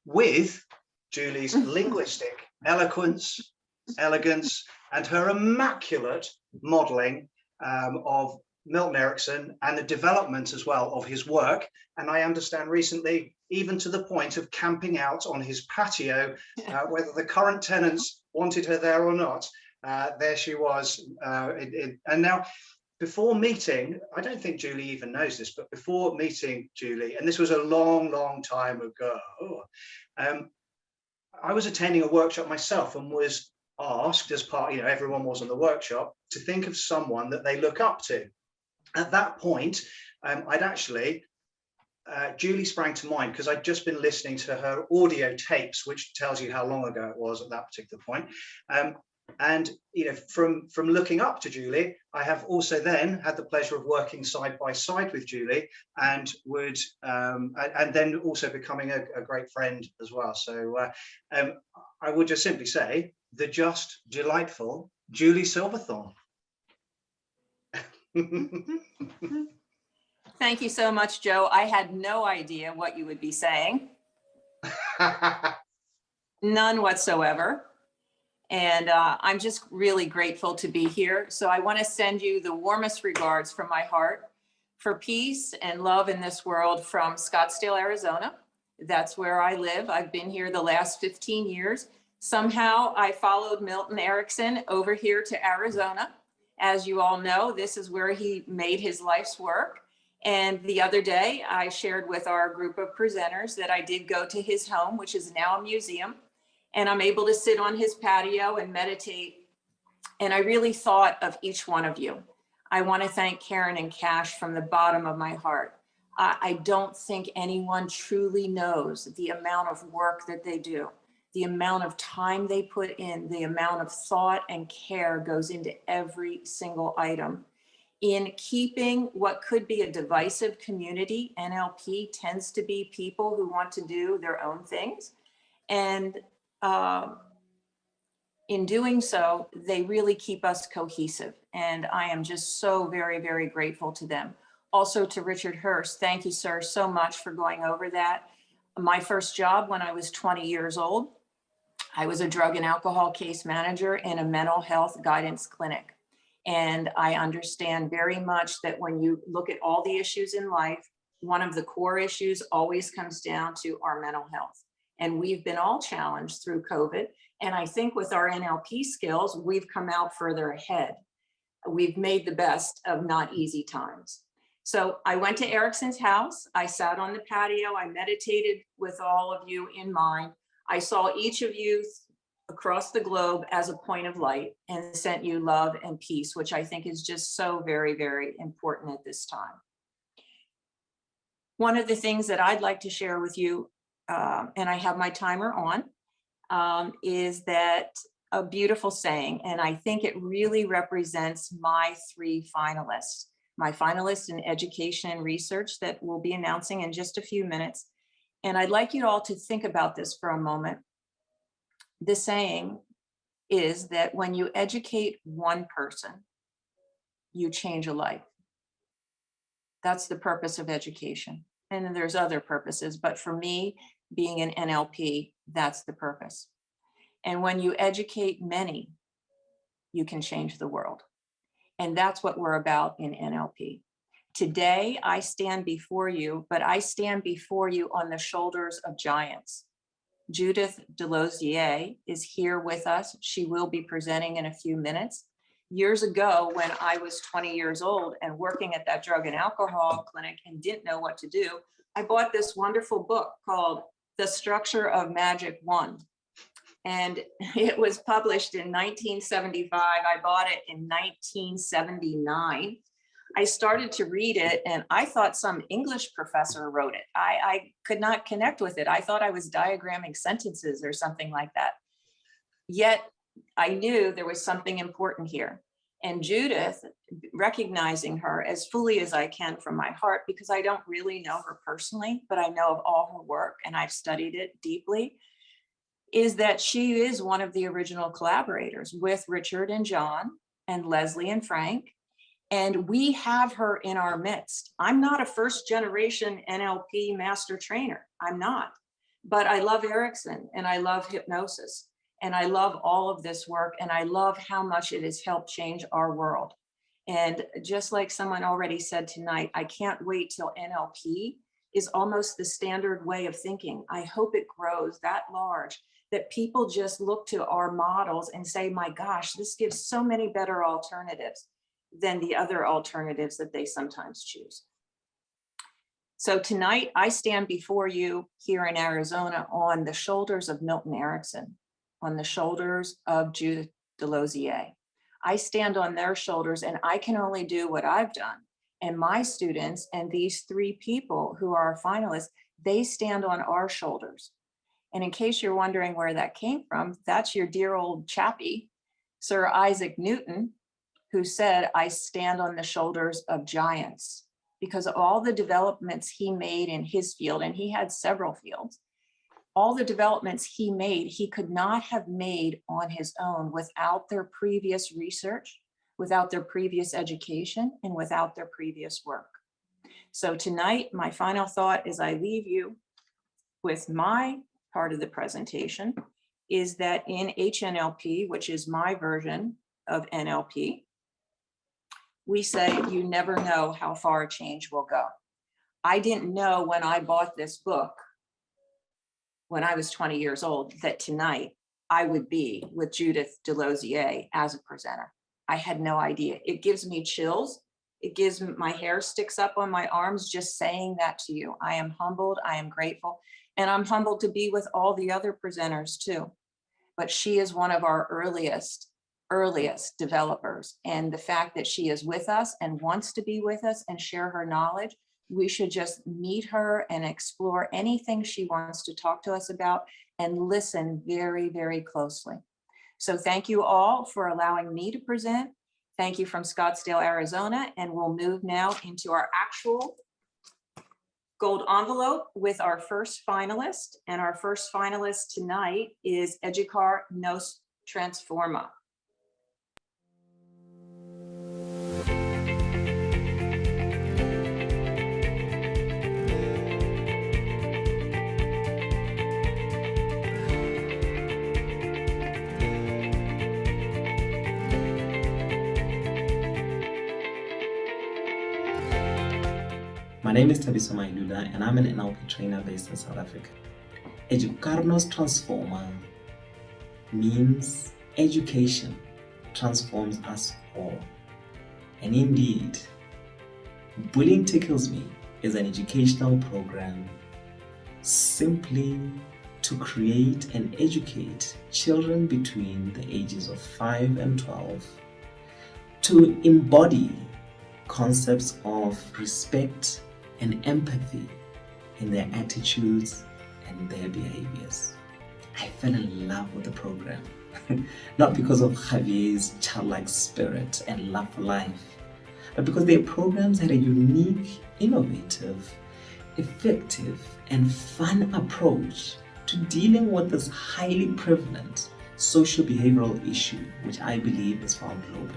with Julie's linguistic eloquence, elegance, and her immaculate modeling of Milton Erickson and the development as well of his work. And I understand recently, even to the point of camping out on his patio, whether the current tenants wanted her there or not. There she was. And now, before meeting, I don't think Julie even knows this, but before meeting Julie, and this was a long, long time ago, I was attending a workshop myself and was asked as part, everyone was in the workshop, to think of someone that they look up to. At that point, I'd actually, Julie sprang to mind because I'd just been listening to her audio tapes, which tells you how long ago it was at that particular point. And from looking up to Julie, I have also then had the pleasure of working side by side with Julie, and would and then also becoming a great friend as well. So I would just simply say the just delightful Julie Silverthorne. Thank you so much, Joe. I had no idea what you would be saying. None whatsoever. And I'm just really grateful to be here. So I want to send you the warmest regards from my heart for peace and love in this world from Scottsdale, Arizona. That's where I live. I've been here the last 15 years. Somehow I followed Milton Erickson over here to Arizona. As you all know, this is where he made his life's work. And the other day I shared with our group of presenters that I did go to his home, which is now a museum. And I'm able to sit on his patio and meditate. And I really thought of each one of you. I want to thank Karen and Cash from the bottom of my heart. I don't think anyone truly knows the amount of work that they do, the amount of time they put in, the amount of thought and care goes into every single item. In keeping what could be a divisive community, NLP tends to be people who want to do their own things. And in doing so, they really keep us cohesive. And I am just so very, very grateful to them. Also to Richard Hurst, thank you, sir, so much for going over that. My first job when I was 20 years old, I was a drug and alcohol case manager in a mental health guidance clinic. And I understand very much that when you look at all the issues in life, one of the core issues always comes down to our mental health. And we've been all challenged through COVID. And I think with our NLP skills, we've come out further ahead. We've made the best of not easy times. So I went to Erickson's house. I sat on the patio. I meditated with all of you in mind. I saw each of you across the globe as a point of light and sent you love and peace, which I think is just so very, very important at this time. One of the things that I'd like to share with you, and I have my timer on, is that a beautiful saying, and I think it really represents my three finalists. My finalists in education and research that we'll be announcing in just a few minutes. And I'd like you all to think about this for a moment. The saying is that when you educate one person, you change a life. That's the purpose of education. And then there's other purposes, but for me, being an NLP, that's the purpose. And when you educate many, you can change the world. And that's what we're about in NLP. Today, I stand before you, but I stand before you on the shoulders of giants. Judith Delosier is here with us. She will be presenting in a few minutes. Years ago, when I was 20 years old and working at that drug and alcohol clinic and didn't know what to do, I bought this wonderful book called The Structure of Magic 1. And it was published in 1975. I bought it in 1979. I started to read it and I thought some English professor wrote it. I could not connect with it. I thought I was diagramming sentences or something like that. Yet I knew there was something important here. And Judith, recognizing her as fully as I can from my heart, because I don't really know her personally, but I know of all her work and I've studied it deeply, is that she is one of the original collaborators with Richard and John and Leslie and Frank. And we have her in our midst. I'm not a first generation NLP master trainer. I'm not. But I love Erickson and I love hypnosis and I love all of this work and I love how much it has helped change our world. And just like someone already said tonight, I can't wait till NLP is almost the standard way of thinking. I hope it grows that large, that people just look to our models and say, my gosh, this gives so many better alternatives than the other alternatives that they sometimes choose. So tonight I stand before you here in Arizona on the shoulders of Milton Erickson, on the shoulders of Judith Delosier. I stand on their shoulders and I can only do what I've done. And my students and these three people who are finalists, they stand on our shoulders. And in case you're wondering where that came from, that's your dear old chappie, Sir Isaac Newton, who said, I stand on the shoulders of giants, because of all the developments he made in his field, and he had several fields, all the developments he made, he could not have made on his own without their previous research, without their previous education, and without their previous work. So tonight, my final thought as I leave you with my part of the presentation is that in HNLP, which is my version of NLP, we say you never know how far a change will go. I didn't know when I bought this book, when I was 20 years old, that tonight I would be with Judith Delosier as a presenter. I had no idea. It gives me chills. It gives my hair sticks up on my arms just saying that to you. I am humbled, I am grateful, and I'm humbled to be with all the other presenters too. But she is one of our earliest developers. And the fact that she is with us and wants to be with us and share her knowledge, we should just meet her and explore anything she wants to talk to us about and listen very, very closely. So thank you all for allowing me to present. Thank you from Scottsdale, Arizona. And we'll move now into our actual gold envelope with our first finalist. And our first finalist tonight is Educar Nos Transforma. My name is Tabisoma Ilula and I'm an NLP trainer based in South Africa. Educar Nos Transforma means education transforms us all. And indeed, Bullying Tickles Me is an educational program simply to create and educate children between the ages of 5 and 12 to embody concepts of respect and empathy in their attitudes and their behaviors. I fell in love with the program, not because of Javier's childlike spirit and love for life, but because their programs had a unique, innovative, effective, and fun approach to dealing with this highly prevalent social behavioral issue, which I believe is found globally.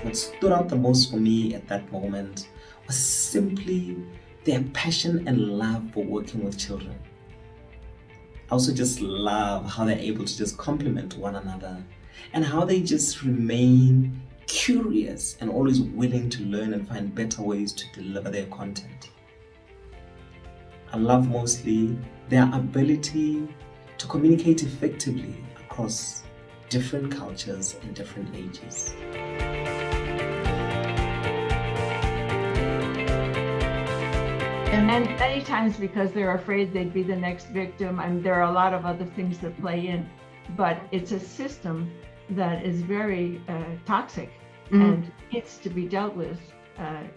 What stood out the most for me at that moment was simply their passion and love for working with children. I also just love how they're able to just complement one another and how they just remain curious and always willing to learn and find better ways to deliver their content. I love mostly their ability to communicate effectively across different cultures and different ages. And many times because they're afraid they'd be the next victim, and there are a lot of other things that play in, but it's a system that is very toxic and needs to be dealt with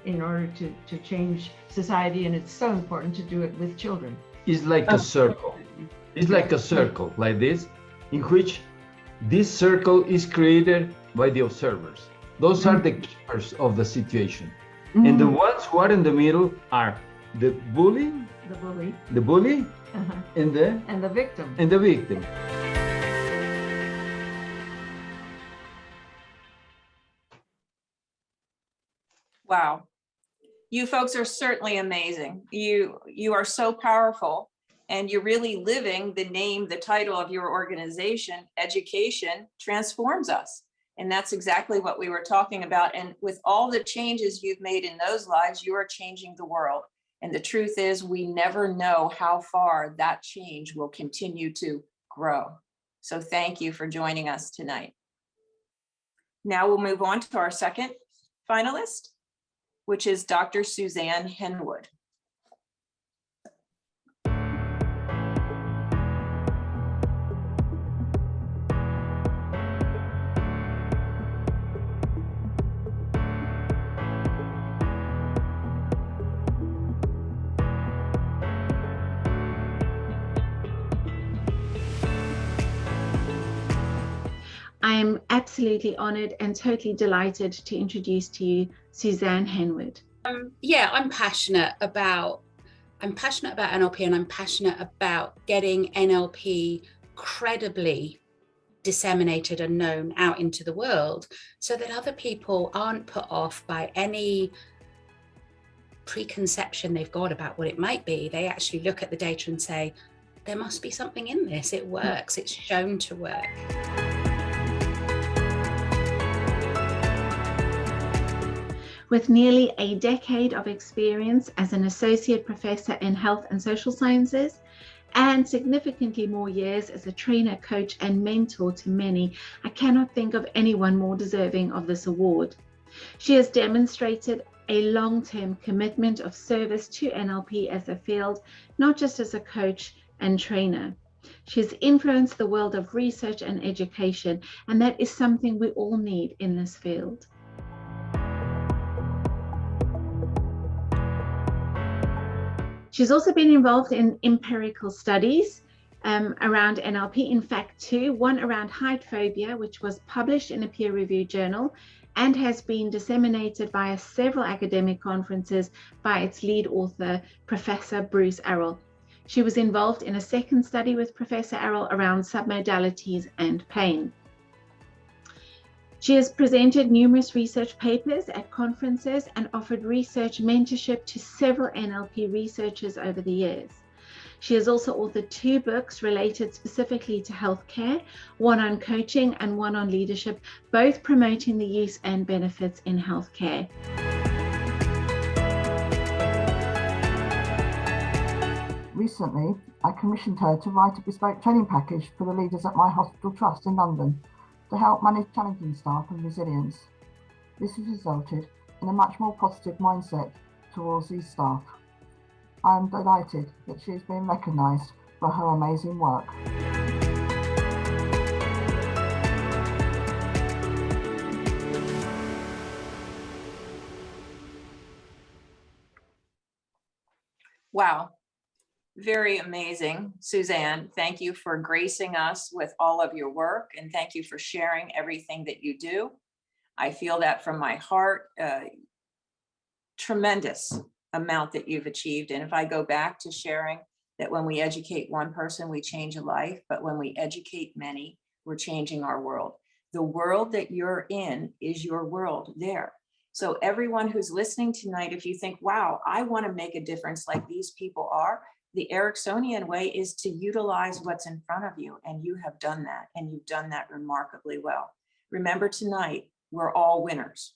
in order to change society, and it's so important to do it with children. It's like a circle. It's like a circle, like this, in which this circle is created by the observers. Those are the keepers of the situation. And the ones who are in the middle are the bully, and the victim. Wow. You folks are certainly amazing. You are so powerful, and you're really living the name, the title of your organization. Education transforms us. And that's exactly what we were talking about. And with all the changes you've made in those lives, you are changing the world. And the truth is, we never know how far that change will continue to grow. So thank you for joining us tonight. Now we'll move on to our second finalist, which is Dr. Suzanne Henwood. I'm absolutely honoured and totally delighted to introduce to you Suzanne Henwood. Yeah, I'm passionate about NLP, and I'm passionate about getting NLP credibly disseminated and known out into the world, so that other people aren't put off by any preconception they've got about what it might be. They actually look at the data and say, there must be something in this. It works. It's shown to work. With nearly a decade of experience as an associate professor in health and social sciences, and significantly more years as a trainer, coach, and mentor to many, I cannot think of anyone more deserving of this award. She has demonstrated a long-term commitment of service to NLP as a field, not just as a coach and trainer. She has influenced the world of research and education, and that is something we all need in this field. She's also been involved in empirical studies around NLP, in fact two, one around height phobia, which was published in a peer-reviewed journal and has been disseminated via several academic conferences by its lead author, Professor Bruce Arrell. She was involved in a second study with Professor Arrell around submodalities and pain. She has presented numerous research papers at conferences and offered research mentorship to several NLP researchers over the years. She has also authored 2 books related specifically to healthcare, one on coaching and one on leadership, both promoting the use and benefits in healthcare. Recently, I commissioned her to write a bespoke training package for the leaders at my hospital trust in London to help manage challenging staff and resilience. This has resulted in a much more positive mindset towards these staff. I am delighted that she has been recognised for her amazing work. Wow. Very amazing, Suzanne. Thank you for gracing us with all of your work, and thank you for sharing everything that you do. I feel that from my heart, tremendous amount that you've achieved. And if I go back to sharing that when we educate one person, we change a life, but when we educate many, we're changing our world. The world that you're in is your world there. So everyone who's listening tonight, if you think, wow, I want to make a difference like these people are, the Ericksonian way is to utilize what's in front of you. And you have done that, and you've done that remarkably well. Remember tonight, we're all winners.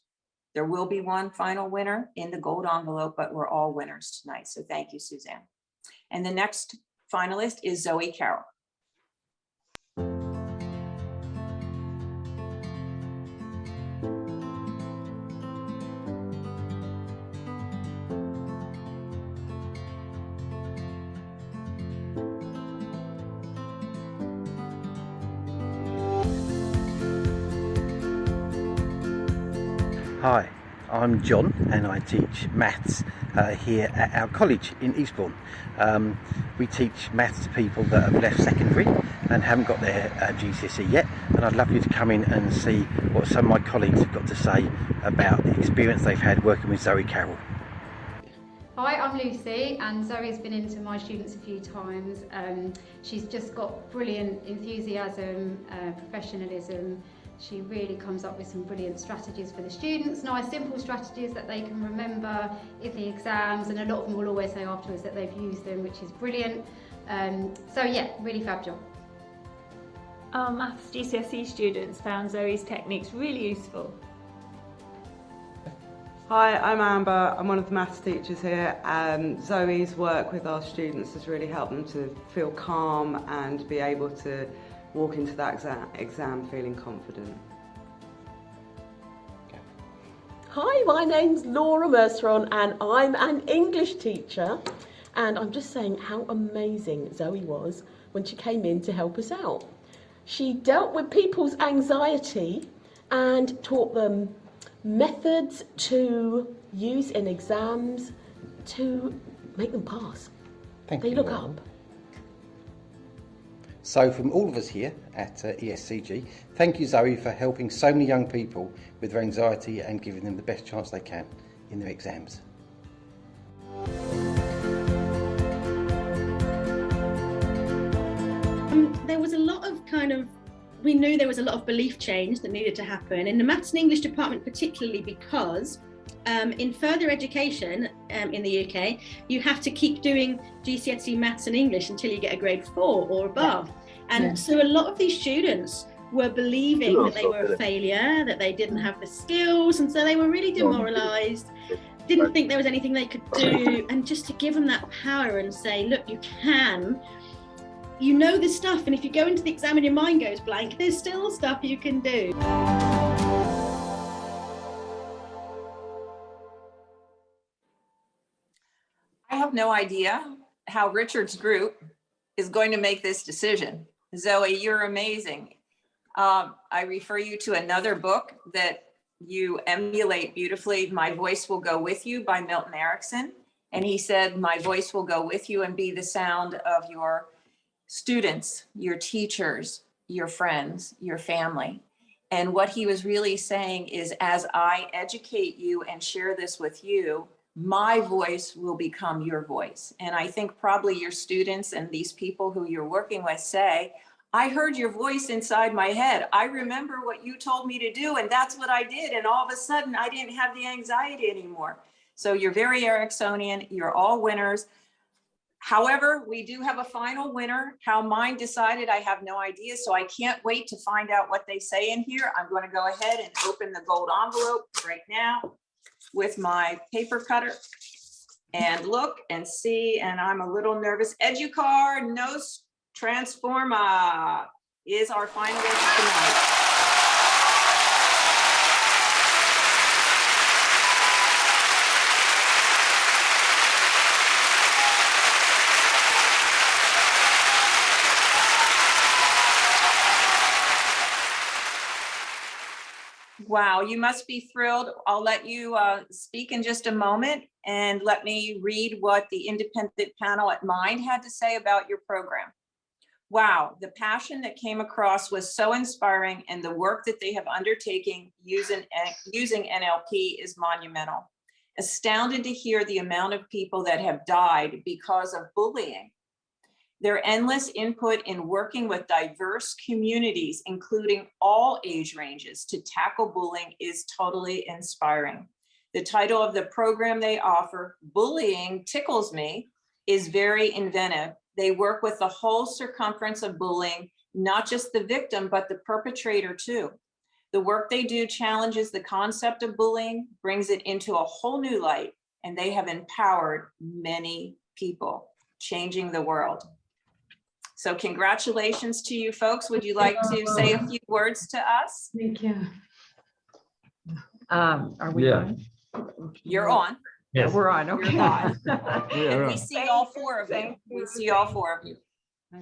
There will be one final winner in the gold envelope, but we're all winners tonight. So thank you, Suzanne. And the next finalist is Zoe Carroll. Hi, I'm John and I teach maths here at our college in Eastbourne. We teach maths to people that have left secondary and haven't got their GCSE yet, and I'd love you to come in and see what some of my colleagues have got to say about the experience they've had working with Zoe Carroll. Hi, I'm Lucy, and Zoe's been into my students a few times. She's just got brilliant enthusiasm, professionalism. She really comes up with some brilliant strategies for the students, nice simple strategies that they can remember in the exams, and a lot of them will always say afterwards that they've used them, which is brilliant. So yeah, really fab job. Our maths GCSE students found Zoe's techniques really useful. Hi, I'm Amber. I'm one of the maths teachers here. Zoe's work with our students has really helped them to feel calm and be able to walk into that exam feeling confident. Hi, my name's Laura Merceron and I'm an English teacher, and I'm just saying how amazing Zoe was when she came in to help us out. She dealt with people's anxiety and taught them methods to use in exams to make them pass. Thank you. They look Laura. up. So from all of us here at ESCG, thank you Zoe for helping so many young people with their anxiety and giving them the best chance they can in their exams. There was a lot of we knew there was a lot of belief change that needed to happen in the Maths and English department, particularly because in further education in the UK, you have to keep doing GCSE Maths and English until you get a grade 4 or above. And so a lot of these students were believing that they were a failure, that they didn't have the skills, and so they were really demoralised, didn't think there was anything they could do. And just to give them that power and say, look, you can. You know this stuff, and if you go into the exam and your mind goes blank, there's still stuff you can do. I have no idea how Richard's group is going to make this decision. Zoe, you're amazing. I refer you to another book that you emulate beautifully, My Voice Will Go With You by Milton Erickson. And he said, my voice will go with you and be the sound of your students, your teachers, your friends, your family. And what he was really saying is, as I educate you and share this with you, my voice will become your voice. And I think probably your students and these people who you're working with say, I heard your voice inside my head. I remember what you told me to do, and that's what I did. And all of a sudden, I didn't have the anxiety anymore. So you're very Ericksonian. You're all winners. However, we do have a final winner. How mine decided, I have no idea. So I can't wait to find out what they say in here. I'm going to go ahead and open the gold envelope right now with my paper cutter and look and see. And I'm a little nervous. Educar Nos Transforma is our finalist tonight. Wow, you must be thrilled. I'll let you speak in just a moment, and let me read what the independent panel at Mind had to say about your program. Wow, the passion that came across was so inspiring, and the work that they have undertaken using NLP is monumental. Astounded to hear the amount of people that have died because of bullying. Their endless input in working with diverse communities, including all age ranges, to tackle bullying is totally inspiring. The title of the program they offer, Bullying Tickles Me, is very inventive. They work with the whole circumference of bullying, not just the victim, but the perpetrator too. The work they do challenges the concept of bullying, brings it into a whole new light, and they have empowered many people, changing the world. So congratulations to you folks. Would you like to say a few words to us? Thank you. Are we on? You're on. Yes. We're on, okay. You're on. We're We on. see all four of you. We see all four of you.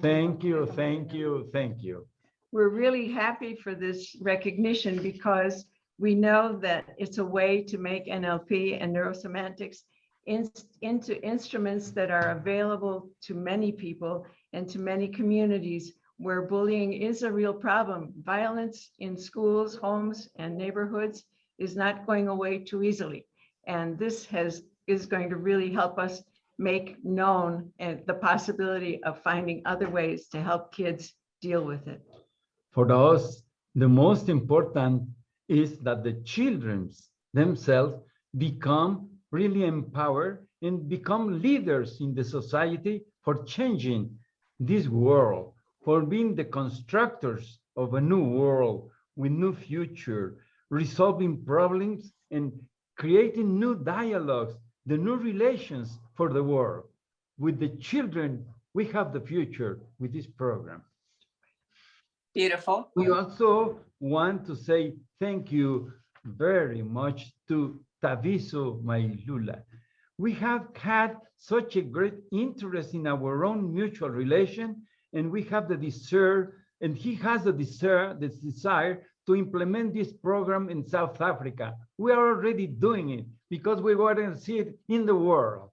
Thank you, thank you, thank you. We're really happy for this recognition because We know that it's a way to make NLP and neurosemantics into instruments that are available to many people and to many communities where bullying is a real problem. Violence in schools, homes, and neighborhoods is not going away too easily. And this is going to really help us make known the possibility of finding other ways to help kids deal with it. For us, the most important is that the children themselves become really empowered and become leaders in the society for changing this world, for being the constructors of a new world with new future, resolving problems and creating new dialogues, the new relations for the world. With the children, we have the future with this program. Beautiful. We also want to say thank you very much to Taviso Mailula. We have had such a great interest in our own mutual relation, and we have the desire, and he has the desire to implement this program in South Africa. We are already doing it because we want to see it in the world.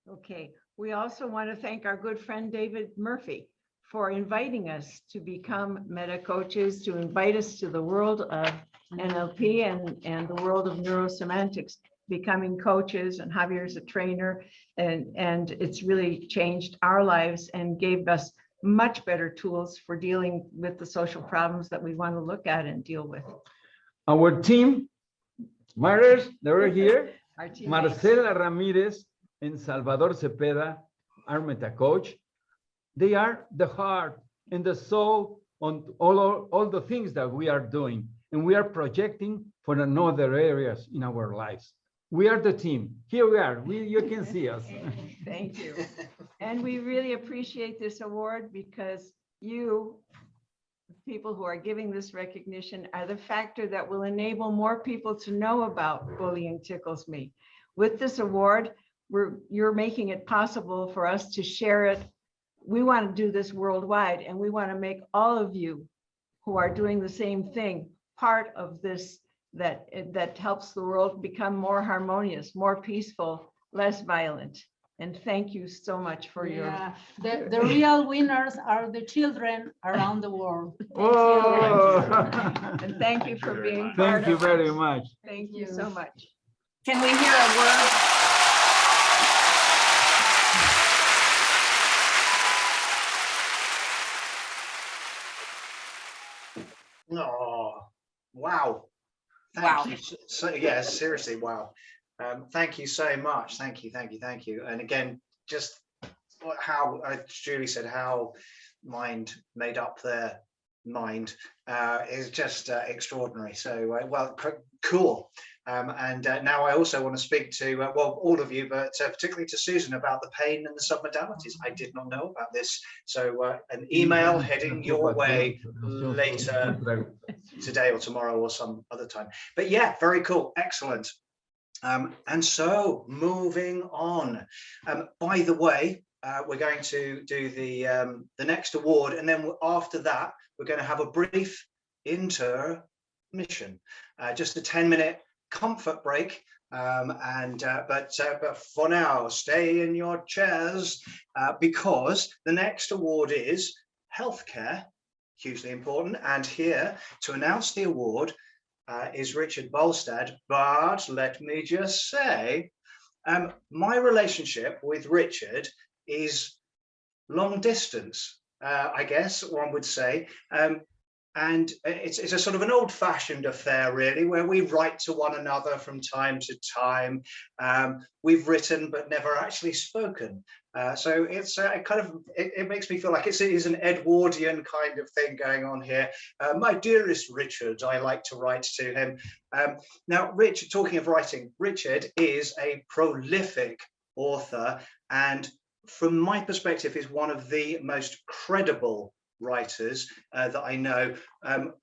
Okay, we also want to thank our good friend David Murphy for inviting us to become meta coaches, to invite us to the world of NLP and the world of neurosemantics, becoming coaches, and Javier's a trainer, and it's really changed our lives and gave us much better tools for dealing with the social problems that we want to look at and deal with. Our team, Matters, they were here. Our teammates. Marcela Ramirez and Salvador Cepeda are meta coach. They are the heart and the soul on all the things that we are doing, and we are projecting for another areas in our lives. We are the team. Here we are. You can see us. Thank you. And we really appreciate this award because you, people who are giving this recognition, are the factor that will enable more people to know about Bullying Tickles Me. With this award, you're making it possible for us to share it. We want to do this worldwide, and we want to make all of you who are doing the same thing part of this that helps the world become more harmonious, more peaceful, less violent. And thank you so much for your... The real winners are the children around the world. And thank you for being part Thank you of very us. much. Thank you so much. Can we hear a word? Oh, wow. Thank you. So, yeah, seriously, wow. Thank you so much. Thank you. And again, just how Julie said, how mind made up their mind is just extraordinary. So, well, cool. And now I also want to speak to, well, all of you, but particularly to Susan about the pain and the submodalities. I did not know about this. So an email heading your way later today or tomorrow or some other time. But yeah, very cool. Excellent. And so moving on. By the way, we're going to do the next award, and then after that, we're going to have a brief intermission, just a 10-minute comfort break. But for now, stay in your chairs because the next award is healthcare, hugely important. And here to announce the award is Richard Bolstad. But let me just say, my relationship with Richard is long distance, I guess one would say. And it's a sort of an old-fashioned affair, really, where we write to one another from time to time. We've written but never actually spoken. So it's it makes me feel like it is an Edwardian kind of thing going on here. My dearest Richard, I like to write to him. Now, Richard, talking of writing, Richard is a prolific author, and from my perspective, is one of the most credible writers that I know,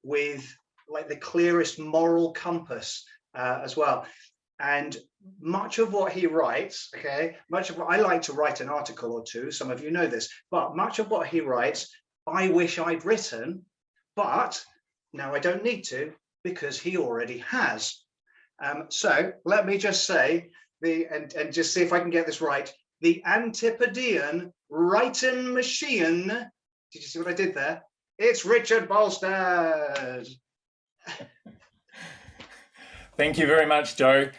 with like the clearest moral compass as well. And much of what he writes, I like to write an article or two, some of you know this, but much of what he writes, I wish I'd written, but now I don't need to because he already has. So let me just say, and just see if I can get this right, the Antipodean writing machine. Did you see what I did there? It's Richard Bolstad. Thank you very much, Joe.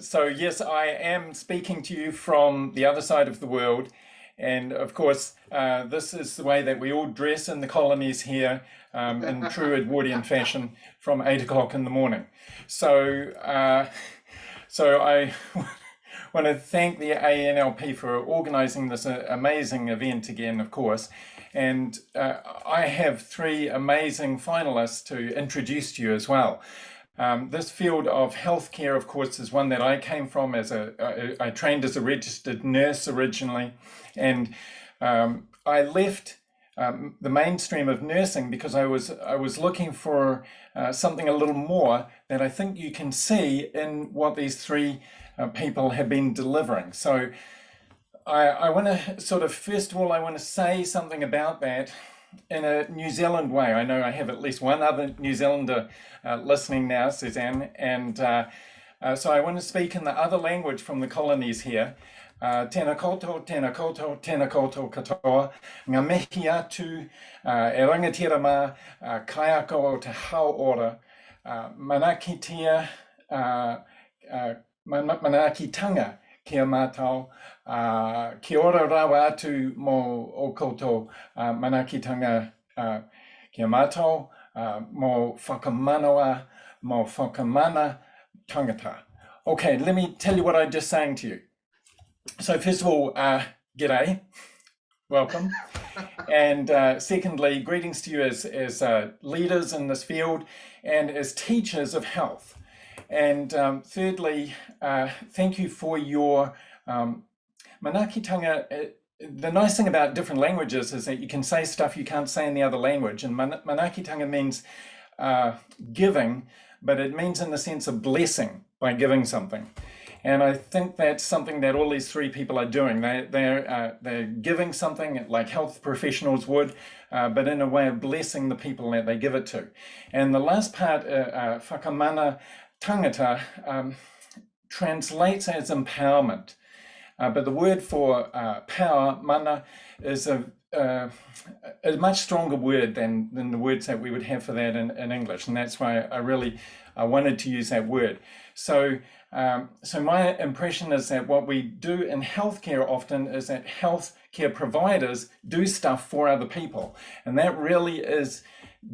So yes, I am speaking to you from the other side of the world. And of course, this is the way that we all dress in the colonies here in true Edwardian fashion from 8 o'clock in the morning. So I want to thank the ANLP for organising this amazing event again, of course. And I have 3 amazing finalists to introduce to you as well. This field of healthcare, of course, is one that I came from I trained as a registered nurse originally, and I left the mainstream of nursing because I was looking for something a little more that I think you can see in what these 3 people have been delivering. So I want to sort of, first of all, I want to say something about that in a New Zealand way. I know I have at least one other New Zealander listening now, Suzanne, and so I want to speak in the other language from the colonies here. Tēnā koutou, tēnā koutou, tēnā koutou katoa, ngā mihi atu, e rangatira mā, kai ako o te haora, manakitia, manakitanga kia mātou, kia ora rawa atu mō o koutou manakitanga kia mātou, mō whakamanoa, mō whakamana tangata. Okay, let me tell you what I just sang to you. So first of all, g'day, welcome. And secondly, greetings to you as leaders in this field and as teachers of health. And thirdly, thank you for your manakitanga. The nice thing about different languages is that you can say stuff you can't say in the other language. And manakitanga means giving, but it means in the sense of blessing by giving something. And I think that's something that all these 3 people are doing. They're giving something like health professionals would, but in a way of blessing the people that they give it to. And the last part, whakamana tangata, translates as empowerment. But the word for power, mana, is a much stronger word than the words that we would have for that in English. And that's why I wanted to use that word. So my impression is that what we do in healthcare often is that healthcare providers do stuff for other people. And that really is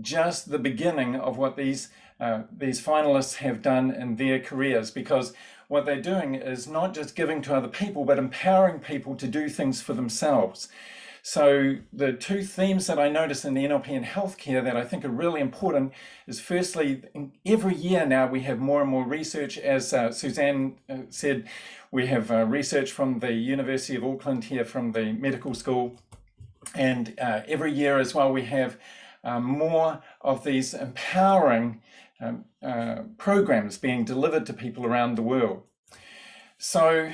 just the beginning of what these finalists have done in their careers, because what they're doing is not just giving to other people, but empowering people to do things for themselves. So the 2 themes that I notice in the NLP and healthcare that I think are really important is, firstly, every year now we have more and more research. As Suzanne said, we have research from the University of Auckland here, from the medical school. And every year as well, we have more of these empowering programs being delivered to people around the world. So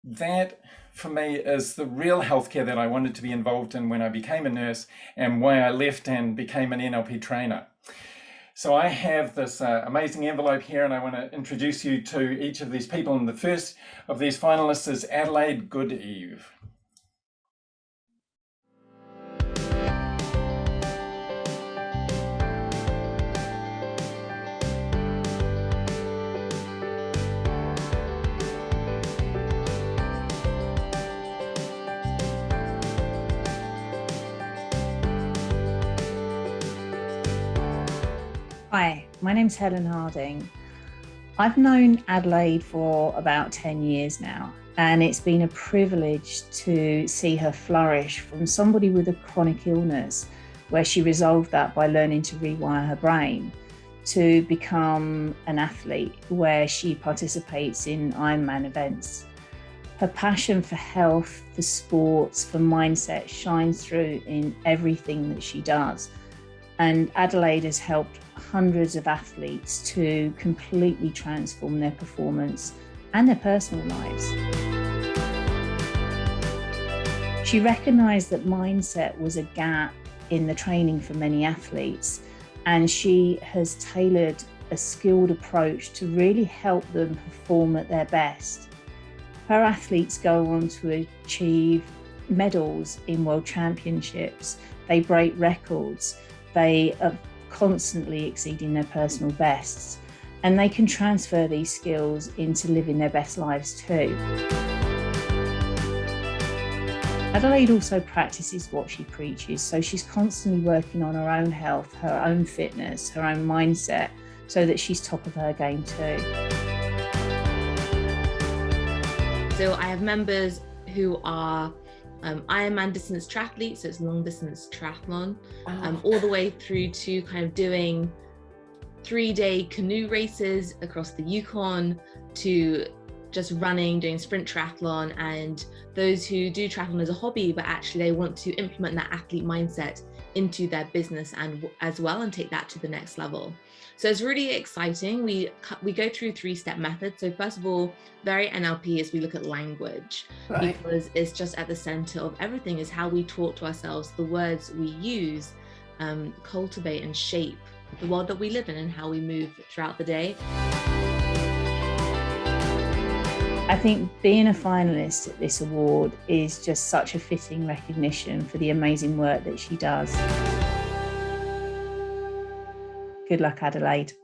that, for me, is the real healthcare that I wanted to be involved in when I became a nurse, and why I left and became an NLP trainer. So I have this amazing envelope here, and I want to introduce you to each of these people. And the first of these finalists is Adelaide Goodeve. Hi, my name's Helen Harding. I've known Adelaide for about 10 years now, and it's been a privilege to see her flourish from somebody with a chronic illness, where she resolved that by learning to rewire her brain, to become an athlete where she participates in Ironman events. Her passion for health, for sports, for mindset shines through in everything that she does. And Adelaide has helped hundreds of athletes to completely transform their performance and their personal lives. She recognised that mindset was a gap in the training for many athletes, and she has tailored a skilled approach to really help them perform at their best. Her athletes go on to achieve medals in world championships. They break records. They are constantly exceeding their personal bests, and they can transfer these skills into living their best lives too. Adelaide also practices what she preaches, so she's constantly working on her own health, her own fitness, her own mindset, so that she's top of her game too. So I have members who are Ironman distance triathletes, so it's long distance triathlon, all the way through to kind of doing 3-day canoe races across the Yukon, to just running, doing sprint triathlon, and those who do triathlon as a hobby, but actually they want to implement that athlete mindset into their business and as well, and take that to the next level. So it's really exciting. We go through 3-step methods. So first of all, very NLP is we look at language, because it's just at the center of everything, is how we talk to ourselves, the words we use, cultivate and shape the world that we live in and how we move throughout the day. I think being a finalist at this award is just such a fitting recognition for the amazing work that she does. Good luck, Adelaide.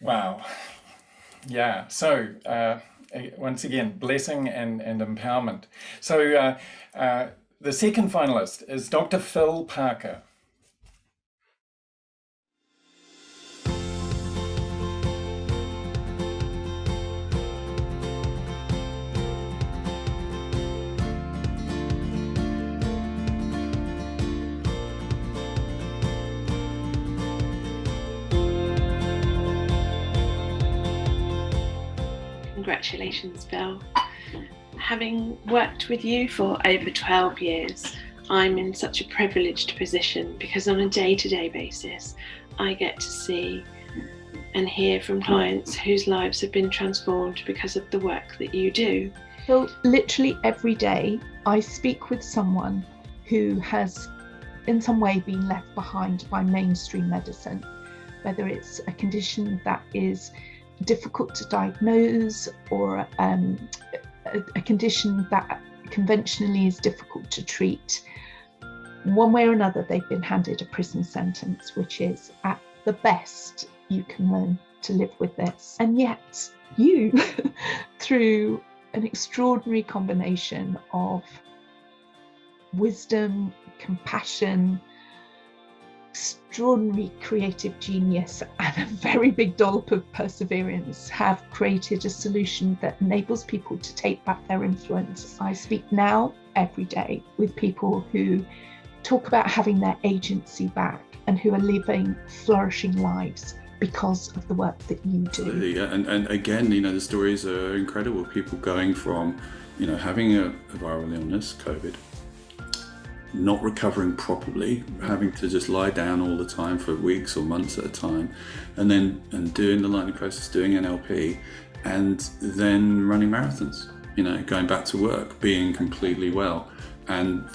Wow. Yeah. So once again, blessing and empowerment. So the second finalist is Dr. Phil Parker. Congratulations, Phil. Having worked with you for over 12 years, I'm in such a privileged position because on a day-to-day basis, I get to see and hear from clients whose lives have been transformed because of the work that you do. So literally every day, I speak with someone who has in some way been left behind by mainstream medicine, whether it's a condition that is difficult to diagnose or a condition that conventionally is difficult to treat. One way or another, they've been handed a prison sentence, which is at the best you can learn to live with this. And yet you, through an extraordinary combination of wisdom, compassion, extraordinary creative genius and a very big dollop of perseverance, have created a solution that enables people to take back their influence. I speak now every day with people who talk about having their agency back and who are living flourishing lives because of the work that you do. Absolutely. And again, the stories are incredible. People going from, having a viral illness, COVID, not recovering properly, having to just lie down all the time for weeks or months at a time, and doing the lightning process, doing NLP, and then running marathons, going back to work, being completely well. And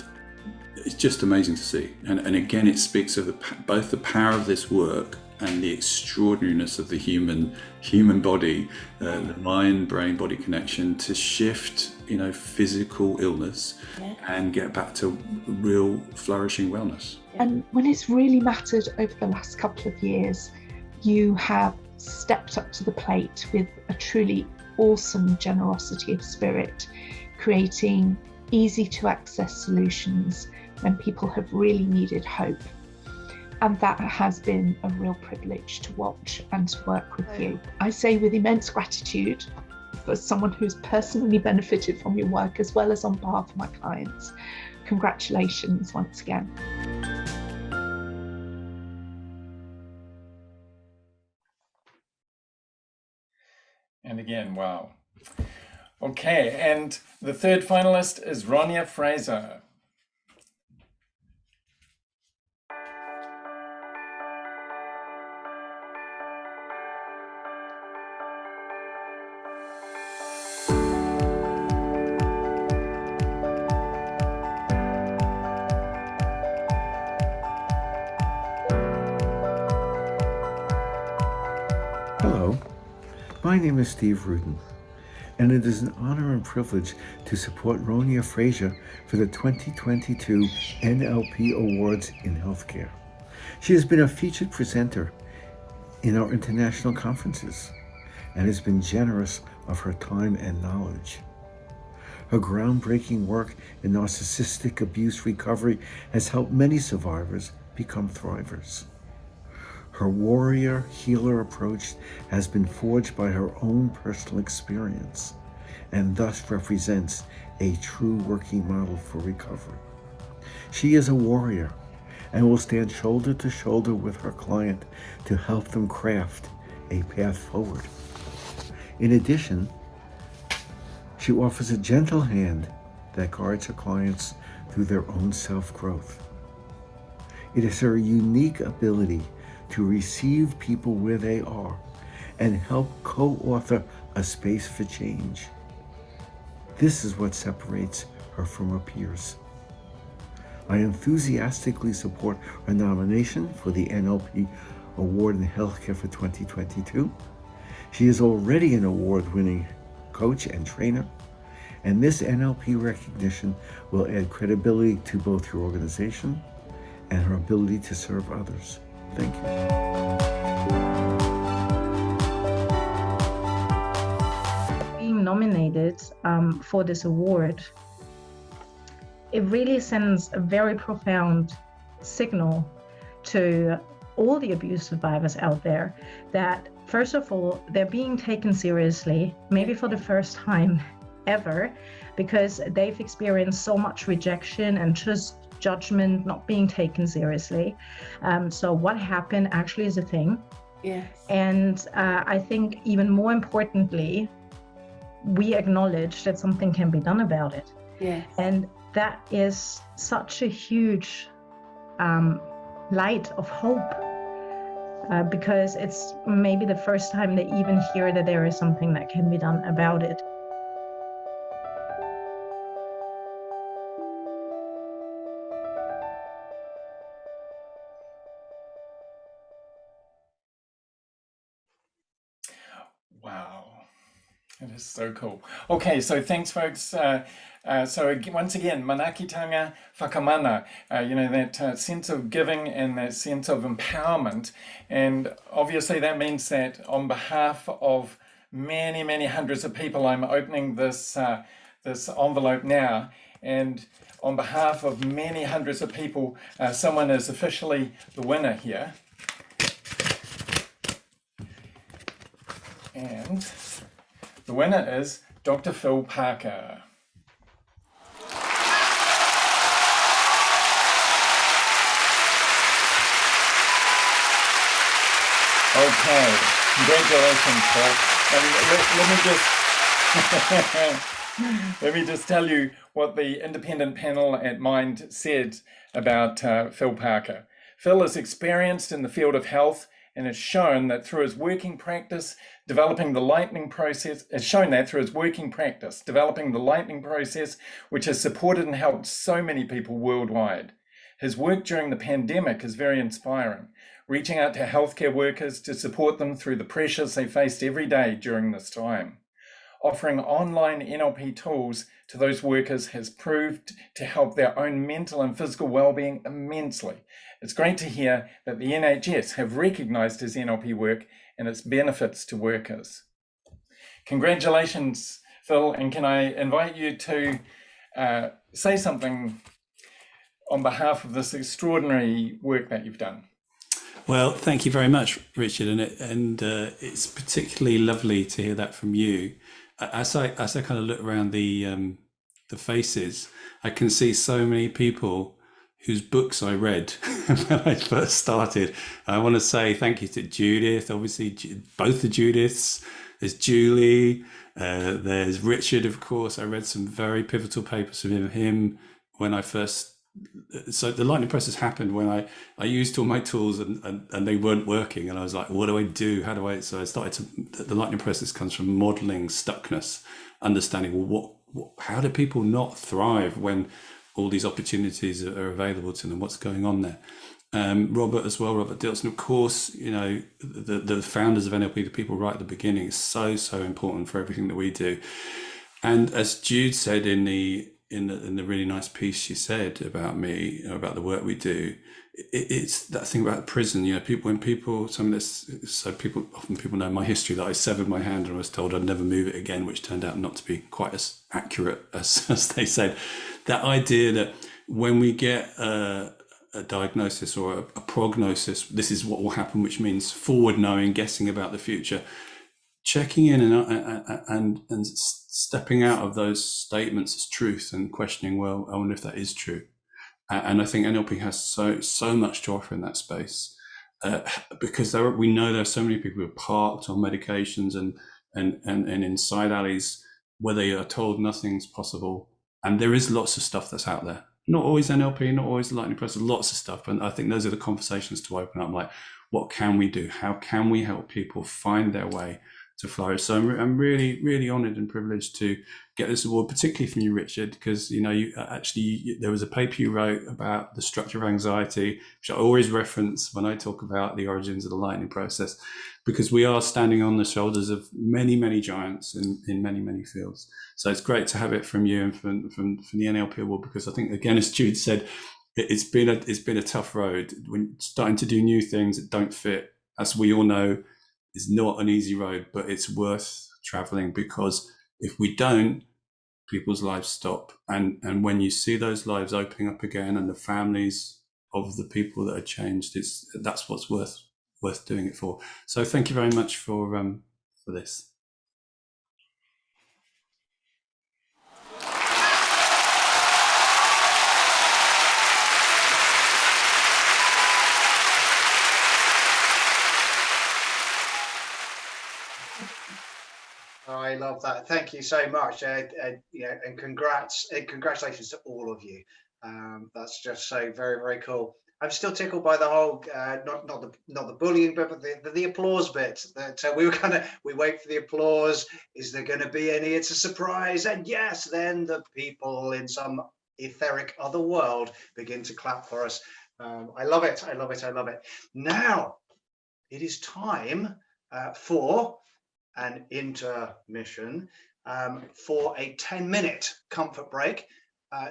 it's just amazing to see. And again, it speaks of both the power of this work and the extraordinariness of the human body, the mind-brain-body connection to shift, physical illness and get back to real flourishing wellness. And when it's really mattered over the last couple of years, you have stepped up to the plate with a truly awesome generosity of spirit, creating easy to access solutions when people have really needed hope. And that has been a real privilege to watch and to work with you. I say with immense gratitude for someone who's personally benefited from your work, as well as on behalf of my clients. Congratulations once again. And again, wow. Okay, and the third finalist is Ronya Fraser. My name is Steve Rudin, and it is an honor and privilege to support Ronia Frazier for the 2022 NLP Awards in Healthcare. She has been a featured presenter in our international conferences and has been generous of her time and knowledge. Her groundbreaking work in narcissistic abuse recovery has helped many survivors become thrivers. Her warrior healer approach has been forged by her own personal experience and thus represents a true working model for recovery. She is a warrior and will stand shoulder to shoulder with her client to help them craft a path forward. In addition, she offers a gentle hand that guides her clients through their own self-growth. It is her unique ability to receive people where they are and help co-author a space for change. This is what separates her from her peers. I enthusiastically support her nomination for the NLP Award in Healthcare for 2022. She is already an award-winning coach and trainer, and this NLP recognition will add credibility to both your organization and her ability to serve others. Thank you. Being nominated for this award, it really sends a very profound signal to all the abuse survivors out there that, first of all, they're being taken seriously, maybe for the first time ever, because they've experienced so much rejection and just judgment, not being taken seriously. So what happened actually is a thing. Yes. And I think even more importantly, we acknowledge that something can be done about it. Yes. And that is such a huge light of hope, because it's maybe the first time they even hear that there is something that can be done about it. Wow, it is so cool. Okay, so thanks, folks. So once again, manakitanga whakamana, that sense of giving and that sense of empowerment. And obviously that means that on behalf of many, many hundreds of people, I'm opening this envelope now. And on behalf of many hundreds of people, someone is officially the winner here. And the winner is Dr. Phil Parker. Okay, congratulations, Phil. And let me just tell you what the independent panel at Mind said about Phil Parker. Phil is experienced in the field of health and has shown that through his working practice, developing the lightning process, which has supported and helped so many people worldwide. His work during the pandemic is very inspiring, reaching out to healthcare workers to support them through the pressures they faced every day during this time. Offering online NLP tools to those workers has proved to help their own mental and physical well-being immensely. It's great to hear that the NHS have recognised his NLP work and its benefits to workers. Congratulations, Phil, and can I invite you to say something on behalf of this extraordinary work that you've done? Well, thank you very much, Richard, and it's particularly lovely to hear that from you. As I kind of look around the faces, I can see so many people whose books I read when I first started. I want to say thank you to Judith, obviously both the Judiths. There's Julie, there's Richard, of course. I read some very pivotal papers from him when I first. So the lightning process happened when I used all my tools and they weren't working, and I was like, what do I do? How do I? So I started to. The lightning process comes from modeling stuckness, understanding how do people not thrive when all these opportunities are available to them, what's going on there. Robert as well, Robert Dilson, of course, you know, the founders of NLP, the people right at the beginning, is so important for everything that we do. And as Jude said in the really nice piece she said about me, you know, about the work we do, it's that thing about prison. You know, often people know my history, that I severed my hand and was told I'd never move it again, which turned out not to be quite as accurate as they said. That idea that when we get a diagnosis or a prognosis, this is what will happen, which means forward knowing, guessing about the future, checking in and stepping out of those statements as truth and questioning, well, I wonder if that is true. And I think NLP has so much to offer in that space, because we know there are so many people who are parked on medications and in side alleys where they are told nothing's possible. And there is lots of stuff that's out there. Not always NLP, not always the lightning process, lots of stuff. And I think those are the conversations to open up, like, what can we do? How can we help people find their way to flourish? So I'm really, really honoured and privileged to get this award, particularly from you, Richard, because, you know, there was a paper you wrote about the structure of anxiety, which I always reference when I talk about the origins of the lightning process, because we are standing on the shoulders of many, many giants in many, many fields. So it's great to have it from you and from the NLP Award, because I think, again, as Jude said, it's been a tough road. When starting to do new things that don't fit, as we all know, is not an easy road, but it's worth traveling, because if we don't, people's lives stop. And when you see those lives opening up again and the families of the people that are changed, that's what's worth doing it for. So thank you very much for this. Oh, I love that. Thank you so much. Yeah, and congratulations to all of you. That's just so very, very cool. I'm still tickled by the whole not the bullying bit, but the applause bit. That we wait for the applause. Is there going to be any? It's a surprise, and yes, then the people in some etheric other world begin to clap for us. I love it. I love it. I love it. Now it is time for an intermission, for a 10-minute comfort break.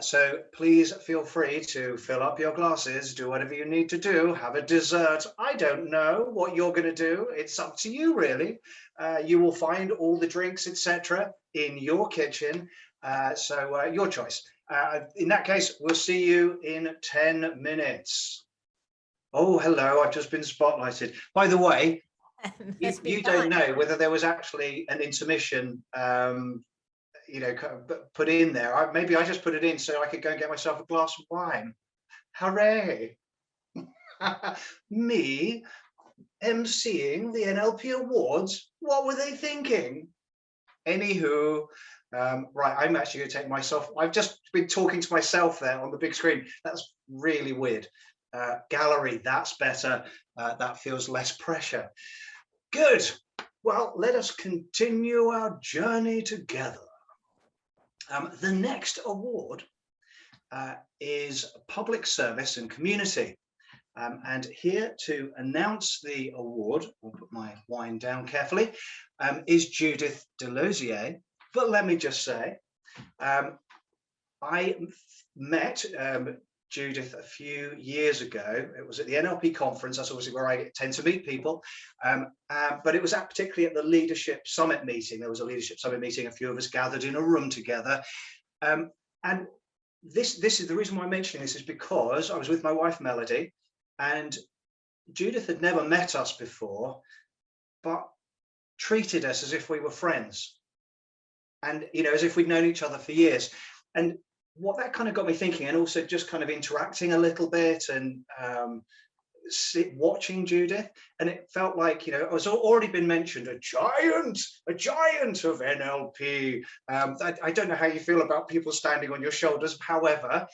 So please feel free to fill up your glasses, do whatever you need to do, have a dessert. I don't know what you're going to do. It's up to you, really. You will find all the drinks, etc., in your kitchen. So your choice. In that case, we'll see you in 10 minutes. Oh, hello. I've just been spotlighted. By the way, you don't know whether there was actually an intermission, you know, put in there. Maybe I just put it in so I could go and get myself a glass of wine. Hooray! Me emceeing the NLP Awards. What were they thinking? Anywho, right, I'm actually going to take myself. I've just been talking to myself there on the big screen. That's really weird. Gallery, that's better. That feels less pressure. Good. Well, let us continue our journey together. The next award is Public Service and Community. And here to announce the award, I'll put my wine down carefully, is Judith Delosier. But let me just say, I met Judith a few years ago. It was at the NLP conference. That's obviously where I tend to meet people. But it was particularly at the Leadership Summit meeting. There was a Leadership Summit meeting. A few of us gathered in a room together. And this is the reason why I'm mentioning this, is because I was with my wife, Melody, and Judith had never met us before, but treated us as if we were friends. And, you know, as if we'd known each other for years. And what that kind of got me thinking, and also just kind of interacting a little bit and watching Judith, and it felt like, you know, it was already been mentioned, a giant of NLP. I don't know how you feel about people standing on your shoulders. However,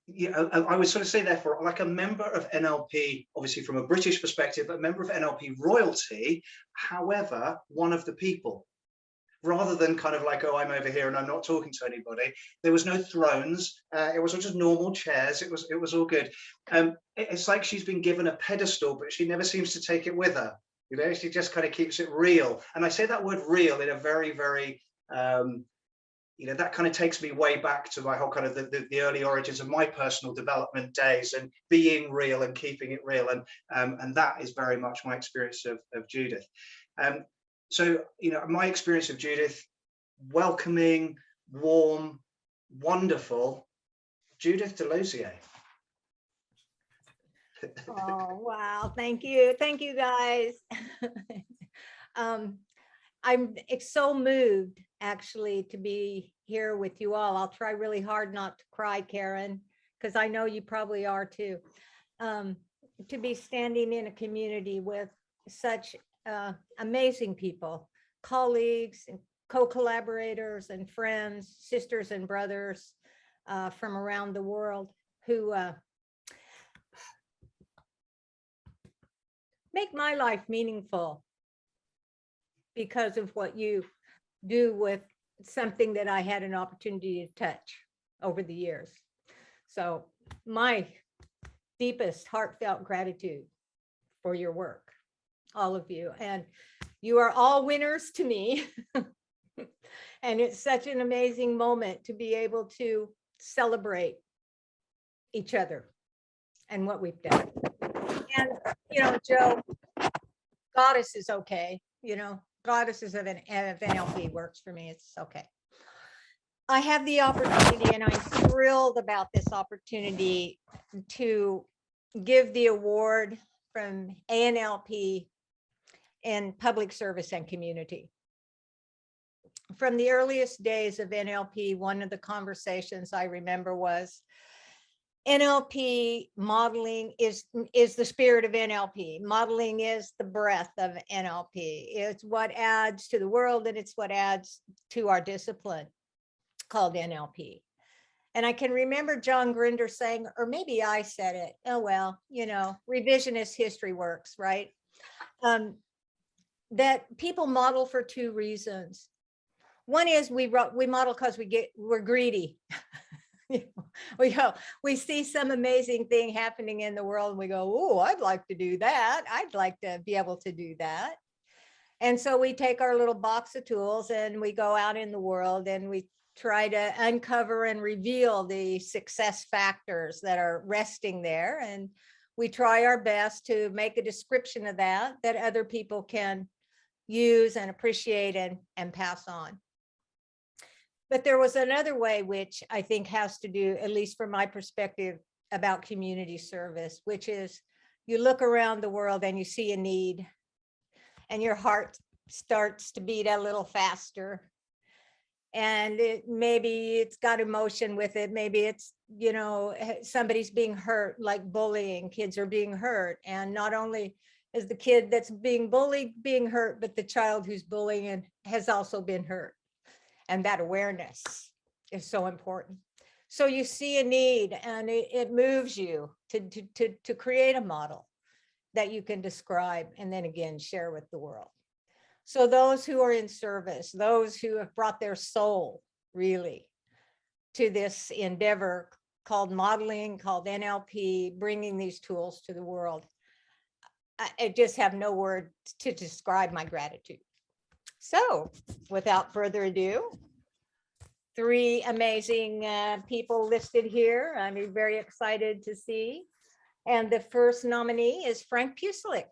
you know, I would sort of say, therefore, like a member of NLP, obviously from a British perspective, a member of NLP royalty, however, one of the people. rather than kind of like, oh, I'm over here and I'm not talking to anybody. There was no thrones. It was just normal chairs. It was all good. It's like she's been given a pedestal, but she never seems to take it with her. You know, she just kind of keeps it real. And I say that word real in a very, very, you know, that kind of takes me way back to my whole kind of the early origins of my personal development days, and being real and keeping it real. And that is very much my experience of Judith. So, you know, my experience of Judith, welcoming, warm, wonderful, Judith Delosier. Oh, wow. Thank you. Thank you, guys. I'm so moved, actually, to be here with you all. I'll try really hard not to cry, Karen, because I know you probably are too. To be standing in a community with such amazing people, colleagues and co-collaborators and friends, sisters and brothers from around the world who make my life meaningful because of what you do with something that I had an opportunity to touch over the years. So my deepest heartfelt gratitude for your work, all of you. And you are all winners to me. And it's such an amazing moment to be able to celebrate each other and what we've done. And, you know, Joe, goddess is okay. You know, goddesses of NLP works for me. It's okay. I have the opportunity, and I'm thrilled about this opportunity to give the award from NLP in public service and community. From the earliest days of NLP, one of the conversations I remember was, NLP modeling is the spirit of NLP. Modeling is the breath of NLP. It's what adds to the world, and it's what adds to our discipline called NLP. And I can remember John Grinder saying, or maybe I said it, oh, well, you know, revisionist history works, right? That people model for two reasons. One is we model because we're greedy. We see some amazing thing happening in the world and we go, oh, I'd like to do that. I'd like to be able to do that. And so we take our little box of tools and we go out in the world and we try to uncover and reveal the success factors that are resting there. And we try our best to make a description of that other people can use and appreciate and pass on. But there was another way, which I think has to do, at least from my perspective, about community service, which is you look around the world and you see a need and your heart starts to beat a little faster. And maybe it's got emotion with it. Maybe it's, you know, somebody's being hurt, like bullying, kids are being hurt. And not only is the kid that's being bullied being hurt, but the child who's bullying has also been hurt. And that awareness is so important. So you see a need and it moves you to create a model that you can describe and then again share with the world. So those who are in service, those who have brought their soul really to this endeavor called modeling, called NLP, bringing these tools to the world, I just have no word to describe my gratitude. So without further ado, three amazing people listed here. I'm very excited to see. And the first nominee is Frank Puslik.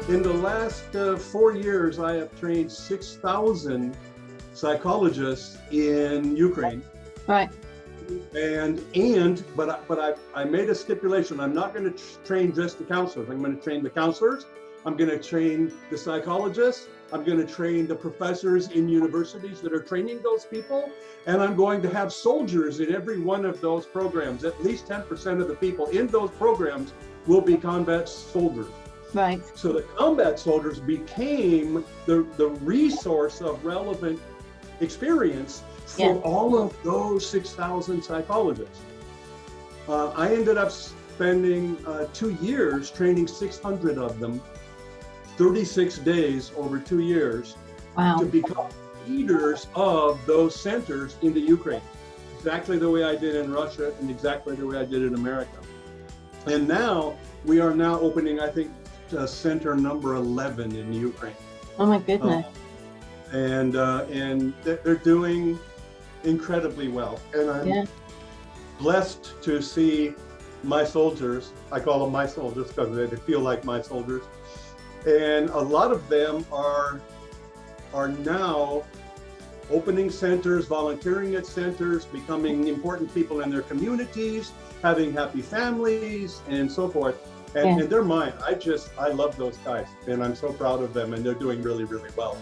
In the last 4 years, I have trained 6,000 psychologists in Ukraine. Right. But I made a stipulation. I'm not going to train just the counselors. I'm going to train the counselors I'm going to train the psychologists. I'm going to train the professors in universities that are training those people. And I'm going to have soldiers in every one of those programs. At least 10% of the people in those programs will be combat soldiers. Right. So the combat soldiers became the resource of relevant experience for all of those 6,000 psychologists. I ended up spending 2 years training 600 of them, 36 days over 2 years, to become leaders of those centers in the Ukraine. Exactly the way I did in Russia and exactly the way I did in America. And now we are now opening, I think, center number 11 in Ukraine. Oh my goodness. And they're doing incredibly well. And I'm blessed to see my soldiers. I call them my soldiers because they feel like my soldiers. And a lot of them are now opening centers, volunteering at centers, becoming important people in their communities, having happy families, and so forth. And they're mine. I love those guys, and I'm so proud of them, and they're doing really, really well.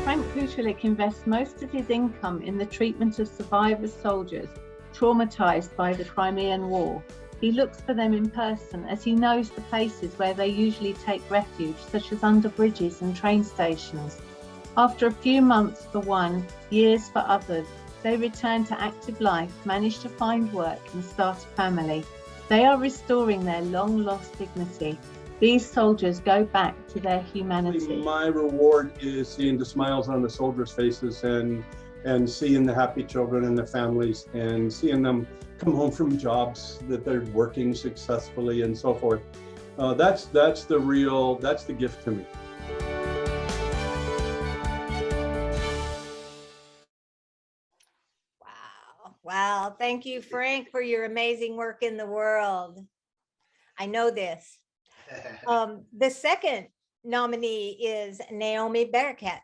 Frank Kuchlik invests most of his income in the treatment of survivors soldiers traumatized by the Crimean War. He looks for them in person as he knows the places where they usually take refuge, such as under bridges and train stations. After a few months for one, years for others, they return to active life, manage to find work and start a family. They are restoring their long-lost dignity. These soldiers go back to their humanity. My reward is seeing the smiles on the soldiers' faces and seeing the happy children and their families and seeing them come home from jobs that they're working successfully and so forth. That's the gift to me. Wow. Thank you, Frank, for your amazing work in the world. I know this. The second nominee is Naomi Barakat.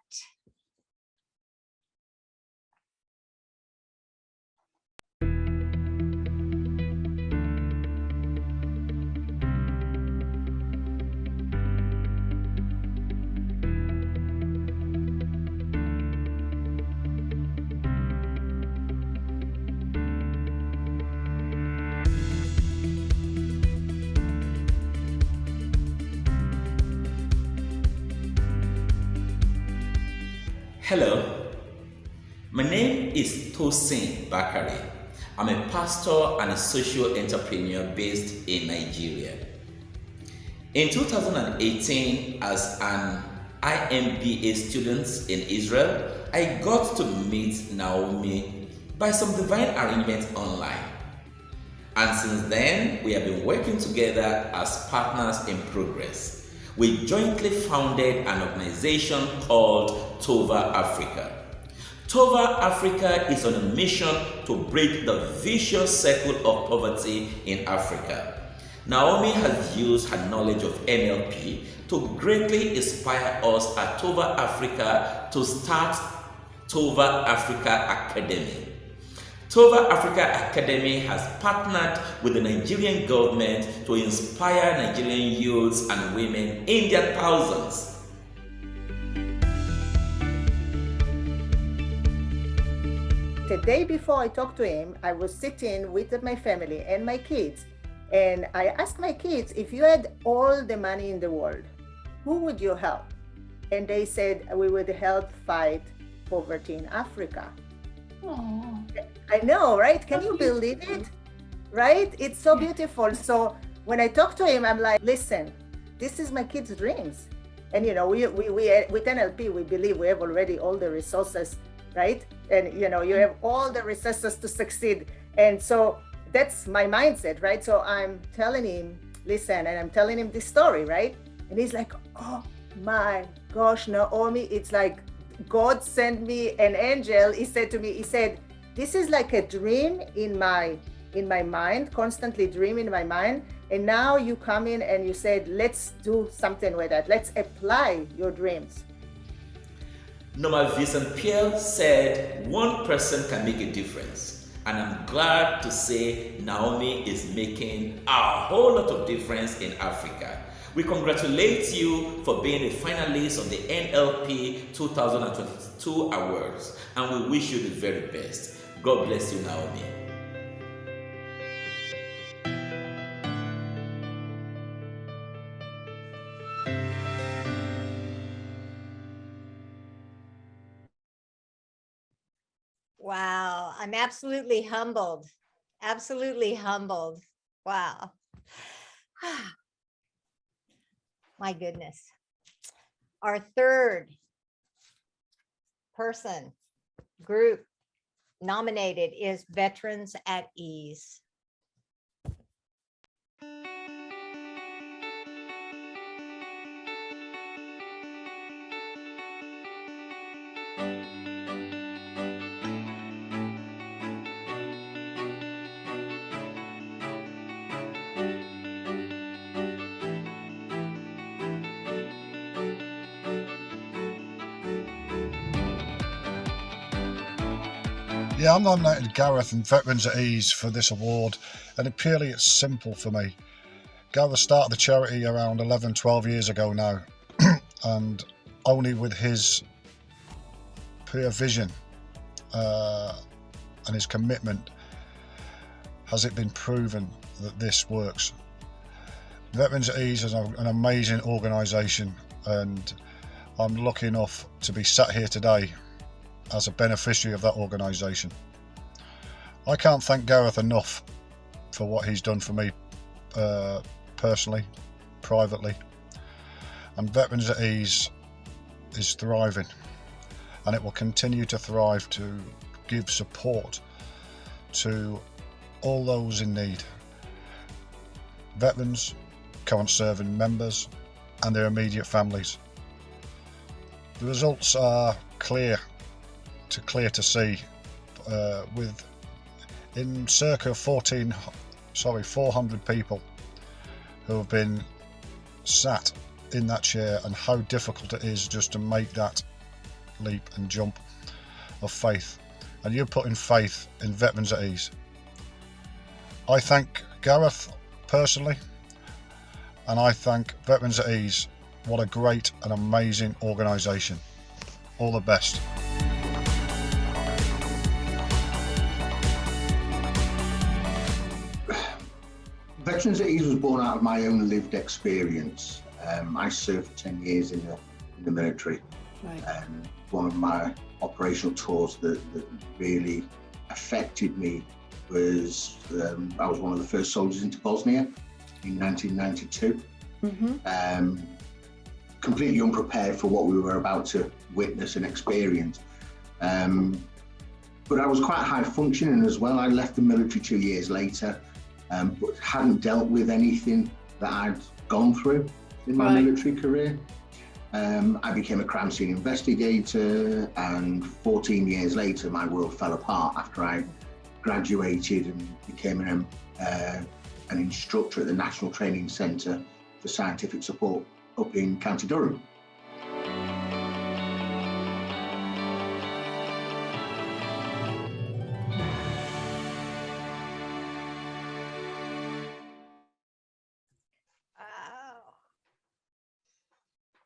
Hello, my name is Tosin Bakari. I'm a pastor and a social entrepreneur based in Nigeria. In 2018, as an IMBA student in Israel, I got to meet Naomi by some divine arrangement online. And since then, we have been working together as partners in progress. We jointly founded an organization called Tova Africa. Tova Africa is on a mission to break the vicious circle of poverty in Africa. Naomi has used her knowledge of NLP to greatly inspire us at Tova Africa to start Tova Africa Academy. Tova Africa Academy has partnered with the Nigerian government to inspire Nigerian youths and women in their thousands. The day before I talked to him, I was sitting with my family and my kids, and I asked my kids, if you had all the money in the world, who would you help? And they said, we would help fight poverty in Africa. Aww. I know, right? Can you believe it? Right? It's so beautiful. So when I talk to him, I'm like, listen, this is my kids' dreams. And you know, we with NLP, we believe we have already all the resources, right? And you know, you have all the resources to succeed. And so that's my mindset, right? So I'm telling him, listen, and I'm telling him this story, right? And he's like, oh my gosh, Naomi, it's like God sent me an angel. He said to me, he said, this is like a dream in my mind, constantly dream in my mind. And now you come in and you said, let's do something with that. Let's apply your dreams. Norma Vincent Pierre said, one person can make a difference. And I'm glad to say Naomi is making a whole lot of difference in Africa. We congratulate you for being a finalist of the NLP 2022 Awards, and we wish you the very best. God bless you, Naomi. Wow, I'm absolutely humbled. Absolutely humbled. Wow. My goodness. Our third person group nominated is Veterans at Ease. Yeah, I'm nominated Gareth and Veterans at Ease for this award, and it's simple for me. Gareth started the charity around 11, 12 years ago now, and only with his pure vision and his commitment has it been proven that this works. Veterans at Ease is an amazing organisation, and I'm lucky enough to be sat here today as a beneficiary of that organisation. I can't thank Gareth enough for what he's done for me personally, privately, and Veterans at Ease is thriving, and it will continue to thrive to give support to all those in need, veterans, current serving members and their immediate families. The results are clear to see, with in circa 400 people who have been sat in that chair, and how difficult it is just to make that leap and jump of faith. And you're putting faith in Veterans at Ease. I thank Gareth personally, and I thank Veterans at Ease. What a great and amazing organisation. All the best. Veterans at Ease was born out of my own lived experience. I served for 10 years in the military. Right. One of my operational tours that really affected me was I was one of the first soldiers into Bosnia in 1992. Completely unprepared for what we were about to witness and experience. But I was quite high functioning as well. I left the military 2 years later, but hadn't dealt with anything that I'd gone through in my military career. I became a crime scene investigator, and 14 years later, my world fell apart after I graduated and became an instructor at the National Training Centre for Scientific Support up in County Durham.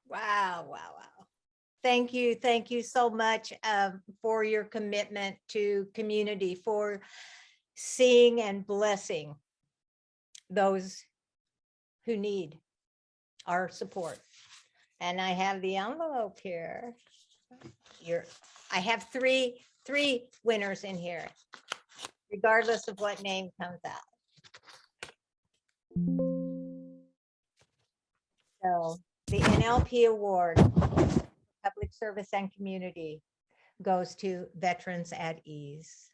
Wow, wow, wow. Thank you so much for your commitment to community, for seeing and blessing those who need our support. And I have the envelope here. I have three winners in here, regardless of what name comes out. So the NLP Award, Public Service and Community, goes to Veterans at Ease.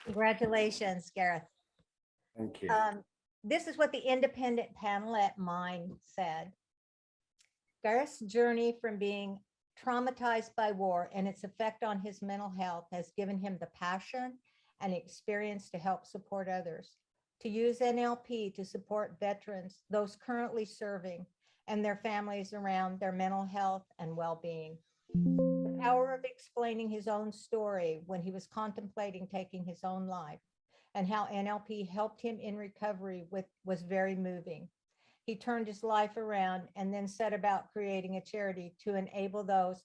Congratulations, Gareth. Thank you. This is what the independent panel at Mine said. Gareth's journey from being traumatized by war and its effect on his mental health has given him the passion and experience to help support others, to use NLP to support veterans, those currently serving, and their families around their mental health and well-being. The power of explaining his own story when he was contemplating taking his own life and how NLP helped him in recovery was very moving. He turned his life around and then set about creating a charity to enable those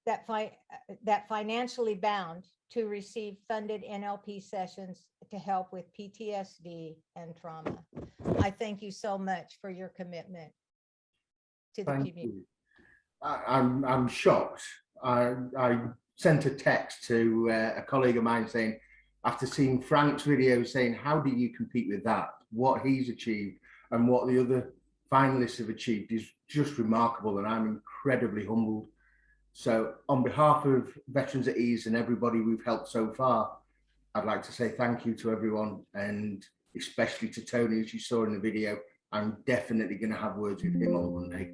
that financially bound to receive funded NLP sessions to help with PTSD and trauma. I thank you so much for your commitment to the community. I'm shocked. I sent a text to a colleague of mine saying, after seeing Frank's video, saying, how do you compete with that? What he's achieved and what the other finalists have achieved is just remarkable, and I'm incredibly humbled. So on behalf of Veterans at Ease and everybody we've helped so far, I'd like to say thank you to everyone, and especially to Tony, as you saw in the video. I'm definitely going to have words with him on Monday.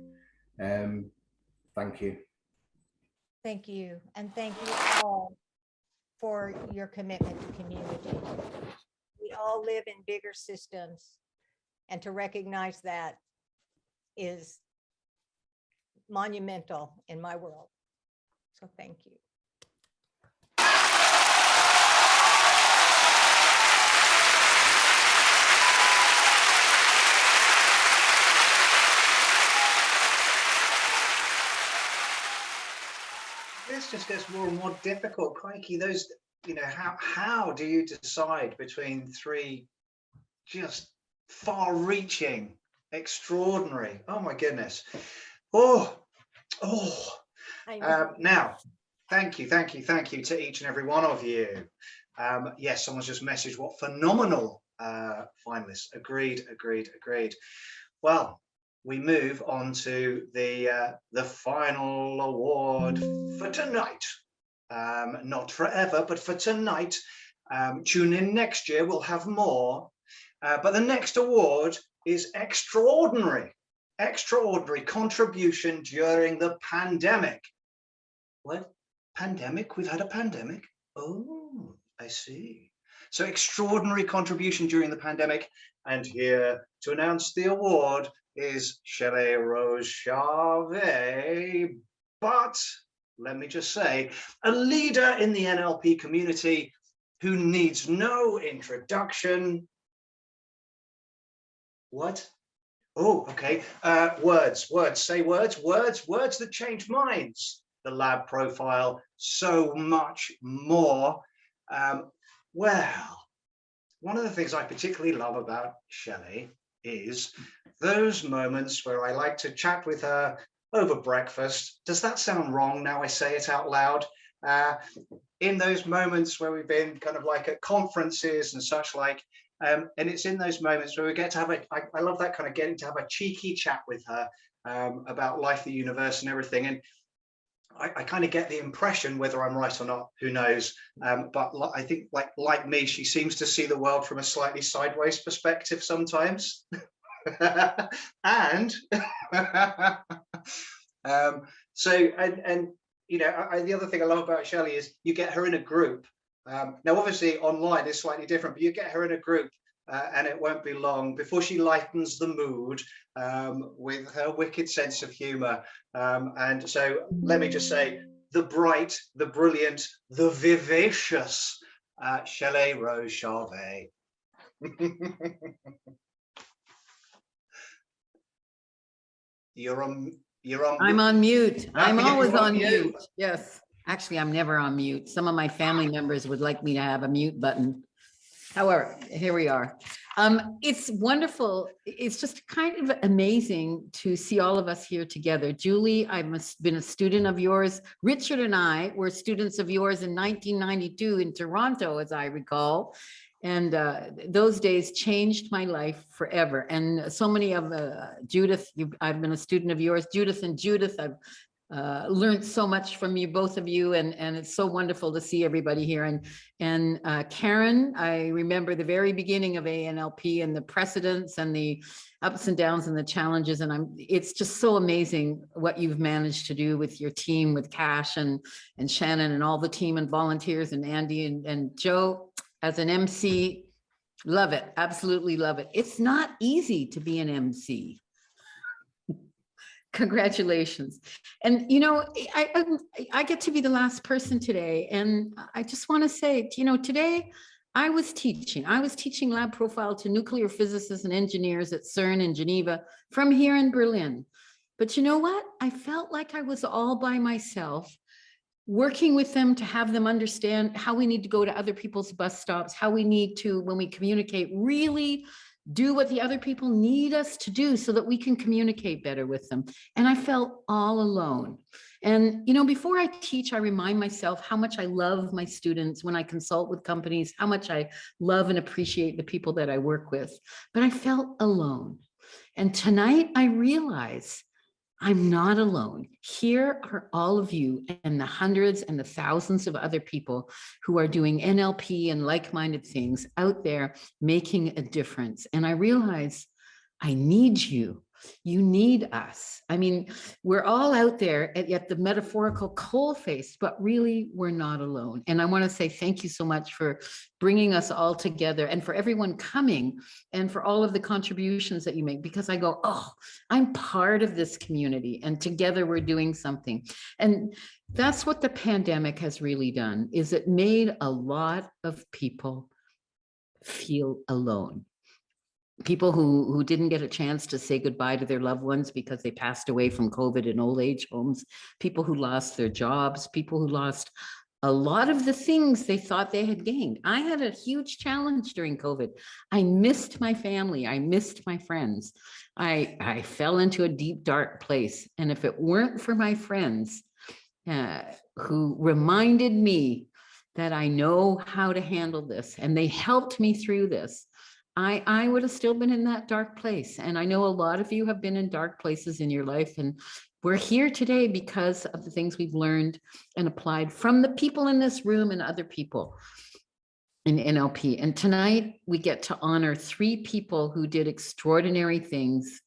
Thank you. Thank you. And thank you all for your commitment to community. We all live in bigger systems, and to recognize that is monumental in my world. So thank you. This just gets more and more difficult. Crikey, those, you know, how do you decide between three just far-reaching, extraordinary, oh my goodness. Now, thank you to each and every one of you. Yes, someone's just messaged, what phenomenal finalists. Agreed. Well, we move on to the final award for tonight. Not forever, but for tonight. Tune in next year, we'll have more. But the next award is extraordinary contribution during the pandemic. What? Pandemic? We've had a pandemic? Oh, I see. So extraordinary contribution during the pandemic. And here to announce the award is Shelley Rose Charvet. But let me just say, a leader in the NLP community who needs no introduction. What? Oh, okay. Words, say words that change minds. The lab profile, so much more. Well, one of the things I particularly love about Shelley is those moments where I like to chat with her over breakfast. Does that sound wrong now I say it out loud? In those moments where we've been kind of like at conferences and such like, and it's in those moments where we get to have I love that kind of getting to have a cheeky chat with her about life, the universe and everything. And I kind of get the impression, whether I'm right or not, who knows, but I think like me, she seems to see the world from a slightly sideways perspective sometimes. And so you know, the other thing I love about Shelley is you get her in a group. Now obviously online is slightly different, but you get her in a group and it won't be long before she lightens the mood with her wicked sense of humor. And so let me just say, the bright, the brilliant, the vivacious Shelley Rose Charvet. I'm on mute. I'm always on mute. Yes. Actually, I'm never on mute. Some of my family members would like me to have a mute button. However, here we are. It's wonderful. It's just kind of amazing to see all of us here together. Julie, I've been a student of yours. Richard and I were students of yours in 1992 in Toronto, as I recall. And those days changed my life forever. And so many of Judith, I've been a student of yours. Judith, I've learned so much from you, both of you, and it's so wonderful to see everybody here. And Karen, I remember the very beginning of ANLP and the precedents and the ups and downs and the challenges, and it's just so amazing what you've managed to do with your team, with Cash and Shannon and all the team and volunteers and Andy and Joe as an MC. Love it, absolutely love it. It's not easy to be an MC. Congratulations. And, you know, I get to be the last person today. And I just want to say, you know, today I was teaching lab profile to nuclear physicists and engineers at CERN in Geneva from here in Berlin. But you know what? I felt like I was all by myself, working with them to have them understand how we need to go to other people's bus stops, how we need to, when we communicate, really do what the other people need us to do so that we can communicate better with them. And I felt all alone. And, you know, before I teach, I remind myself how much I love my students when I consult with companies, how much I love and appreciate the people that I work with, but I felt alone. And tonight I realize I'm not alone. Here are all of you and the hundreds and the thousands of other people who are doing NLP and like-minded things out there making a difference. And I realize I need you. You need us. I mean, we're all out there at the metaphorical coalface, but really we're not alone. And I want to say thank you so much for bringing us all together and for everyone coming and for all of the contributions that you make, because I go, oh, I'm part of this community and together we're doing something. And that's what the pandemic has really done, is it made a lot of people feel alone. People who didn't get a chance to say goodbye to their loved ones because they passed away from COVID in old age homes, people who lost their jobs, people who lost a lot of the things they thought they had gained. I had a huge challenge during COVID. I missed my family. I missed my friends. I fell into a deep, dark place. And if it weren't for my friends who reminded me that I know how to handle this, and they helped me through this, I would have still been in that dark place. And I know a lot of you have been in dark places in your life. And we're here today because of the things we've learned and applied from the people in this room and other people in NLP. And tonight we get to honor 3 people who did extraordinary things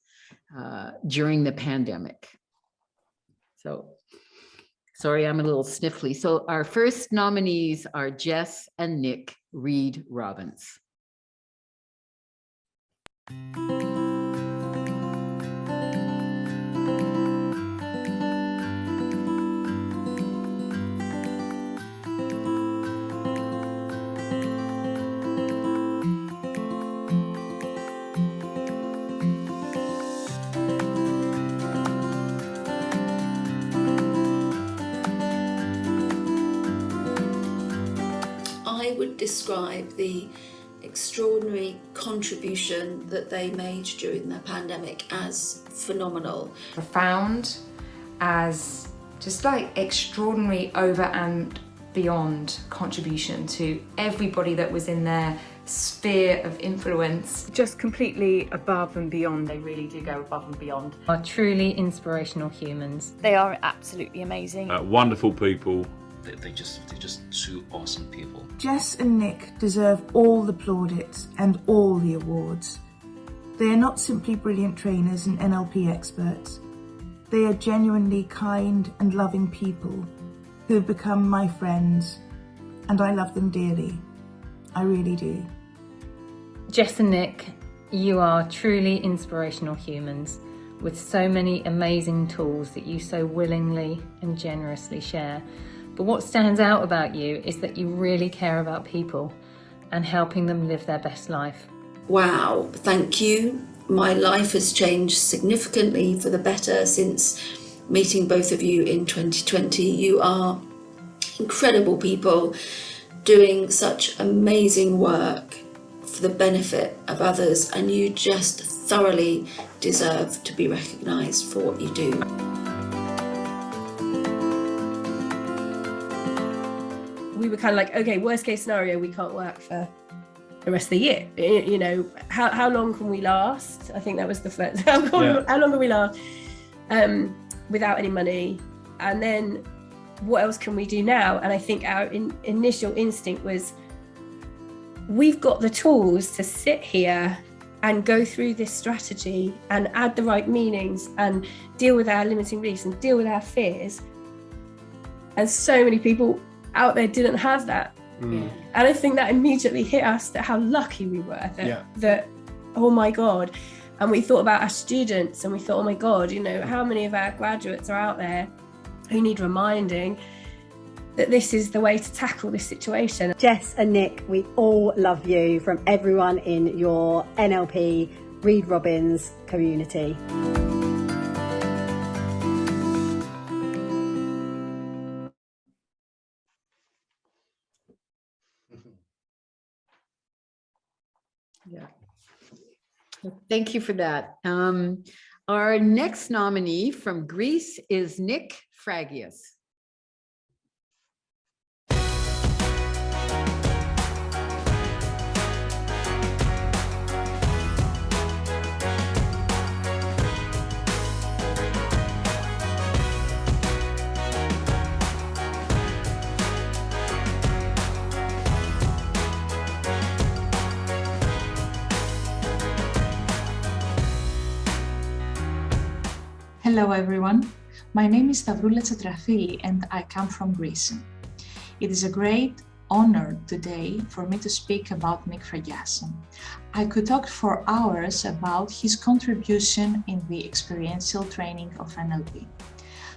during the pandemic. So, sorry, I'm a little sniffly. So our first nominees are Jess and Nick Reed-Robbins. I would describe the extraordinary contribution that they made during the pandemic as phenomenal. Profound, as just like extraordinary over and beyond contribution to everybody that was in their sphere of influence. Just completely above and beyond. They really do go above and beyond. Are truly inspirational humans. They are absolutely amazing. Wonderful people. They're just 2 awesome people. Jess and Nick deserve all the plaudits and all the awards. They are not simply brilliant trainers and NLP experts. They are genuinely kind and loving people who have become my friends, and I love them dearly. I really do. Jess and Nick, you are truly inspirational humans with so many amazing tools that you so willingly and generously share. But what stands out about you is that you really care about people and helping them live their best life. Wow, thank you. My life has changed significantly for the better since meeting both of you in 2020. You are incredible people doing such amazing work for the benefit of others, and you just thoroughly deserve to be recognised for what you do. We were kind of like, okay, worst case scenario, we can't work for the rest of the year. You know, how long can we last? I think that was the first. How long can we last without any money? And then what else can we do now? And I think our initial instinct was, we've got the tools to sit here and go through this strategy and add the right meanings and deal with our limiting beliefs and deal with our fears. And so many people out there didn't have that. And I think that immediately hit us, that how lucky we were, that oh my God. And we thought about our students and we thought, oh my God, how many of our graduates are out there who need reminding that this is the way to tackle this situation. Jess and Nick, we all love you from everyone in your NLP Reed Robbins community. Yeah. Thank you for that. Our next nominee from Greece is Nick Fragius. Hello everyone, my name is Stavroula Tsatrafili and I come from Greece. It is a great honor today for me to speak about Nick Fragias. I could talk for hours about his contribution in the experiential training of NLP.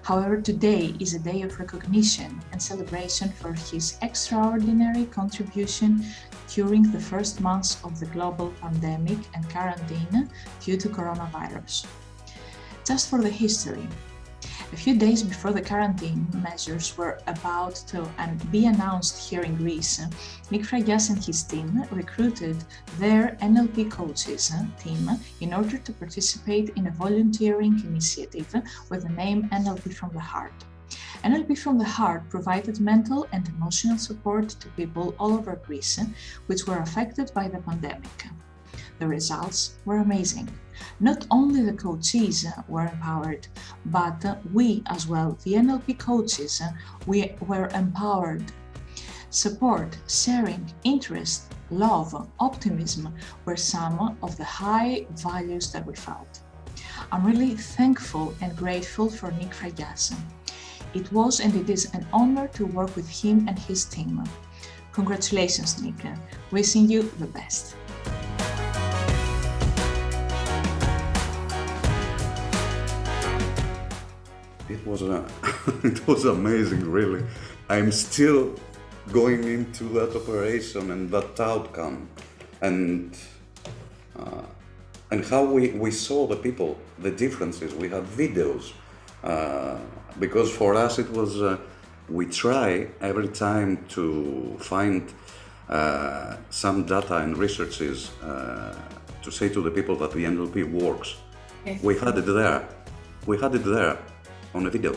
However, today is a day of recognition and celebration for his extraordinary contribution during the first months of the global pandemic and quarantine due to coronavirus. Just for the history, a few days before the quarantine measures were about to be announced here in Greece, Nick Fragias and his team recruited their NLP coaches team in order to participate in a volunteering initiative with the name NLP from the Heart. NLP from the Heart provided mental and emotional support to people all over Greece, which were affected by the pandemic. The results were amazing. Not only the coaches were empowered, but we as well, the NLP coaches, we were empowered. Support, sharing, interest, love, optimism were some of the high values that we felt. I'm really thankful and grateful for Nick Fragias. It was and it is an honor to work with him and his team. Congratulations, Nick. Wishing you the best. It was amazing, really. I'm still going into that operation and that outcome, and how we saw the people, the differences. We had videos, because for us it was, we try every time to find some data and researches to say to the people that the NLP works. Yes. We had it there on a video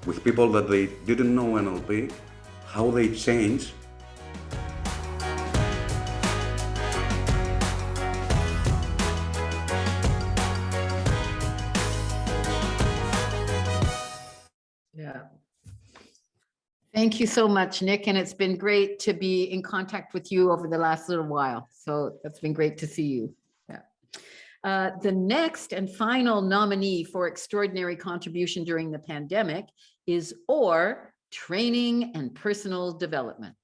with people that they didn't know NLP, how they change. Yeah. Thank you so much, Nick. And it's been great to be in contact with you over the last little while. So that's been great to see you. The next and final nominee for extraordinary contribution during the pandemic is OR, Training and Personal Development.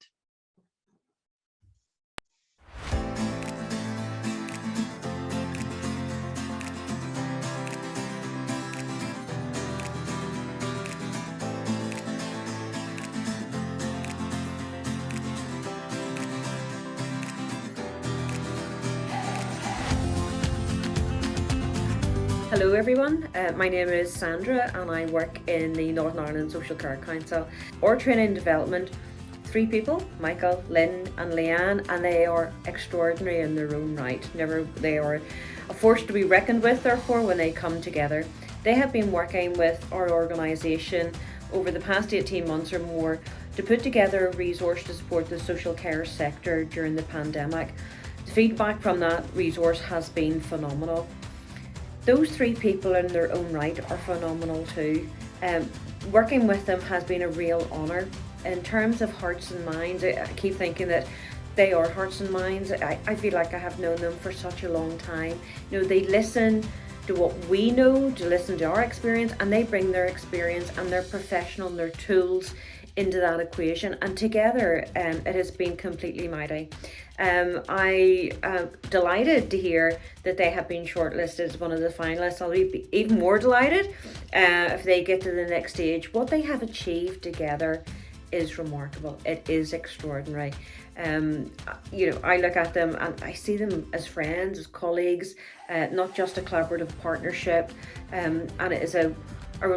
Hello everyone, my name is Sandra and I work in the Northern Ireland Social Care Council. Our training and development, 3 people, Michael, Lynn and Leanne, and they are extraordinary in their own right. They are a force to be reckoned with, therefore, when they come together. They have been working with our organisation over the past 18 months or more to put together a resource to support the social care sector during the pandemic. The feedback from that resource has been phenomenal. Those 3 people in their own right are phenomenal too. Working with them has been a real honour. In terms of hearts and minds, I keep thinking that they are hearts and minds. I feel like I have known them for such a long time. You know, they listen to what we know, to listen to our experience, and they bring their experience and their professional and their tools into that equation, and together it has been completely mighty. I am delighted to hear that they have been shortlisted as one of the finalists. I'll be even more delighted if they get to the next stage. What they have achieved together is remarkable. It is extraordinary. You know, I look at them and I see them as friends, as colleagues, not just a collaborative partnership, and it is a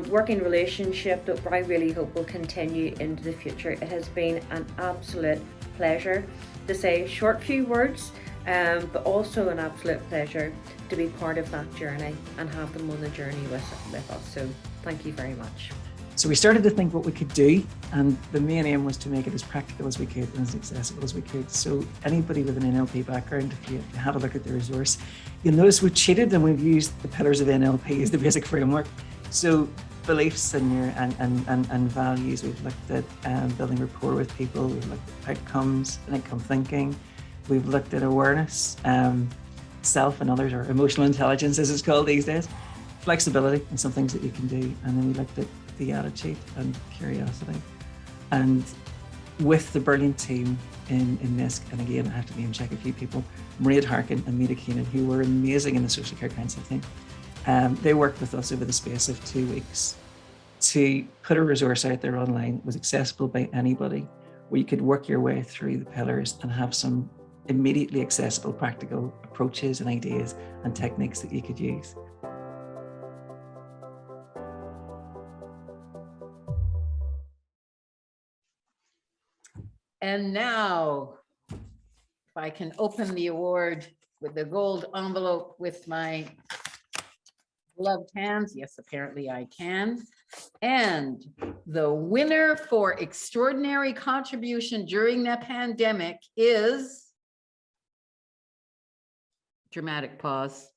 working relationship that I really hope will continue into the future. It has been an absolute pleasure to say a short few words, but also an absolute pleasure to be part of that journey and have them on the journey with us. So thank you very much. So we started to think what we could do, and the main aim was to make it as practical as we could and as accessible as we could. So anybody with an NLP background, if you have a look at the resource, you'll notice we've cheated and we've used the pillars of NLP as the basic framework. So beliefs and values, we've looked at building rapport with people, we've looked at outcomes and outcome thinking, we've looked at awareness, self and others, or emotional intelligence as it's called these days, flexibility and some things that you can do, and then we looked at the attitude and curiosity. And with the brilliant team in NISC, and again I have to name check a few people, Maria Harkin and Mita Keenan, who were amazing in the Social Care Council team. They worked with us over the space of 2 weeks to put a resource out there online that was accessible by anybody, where you could work your way through the pillars and have some immediately accessible practical approaches and ideas and techniques that you could use. And now, if I can open the award with the gold envelope with my gloved hands. Yes, apparently I can. And the winner for extraordinary contribution during the pandemic is, dramatic pause,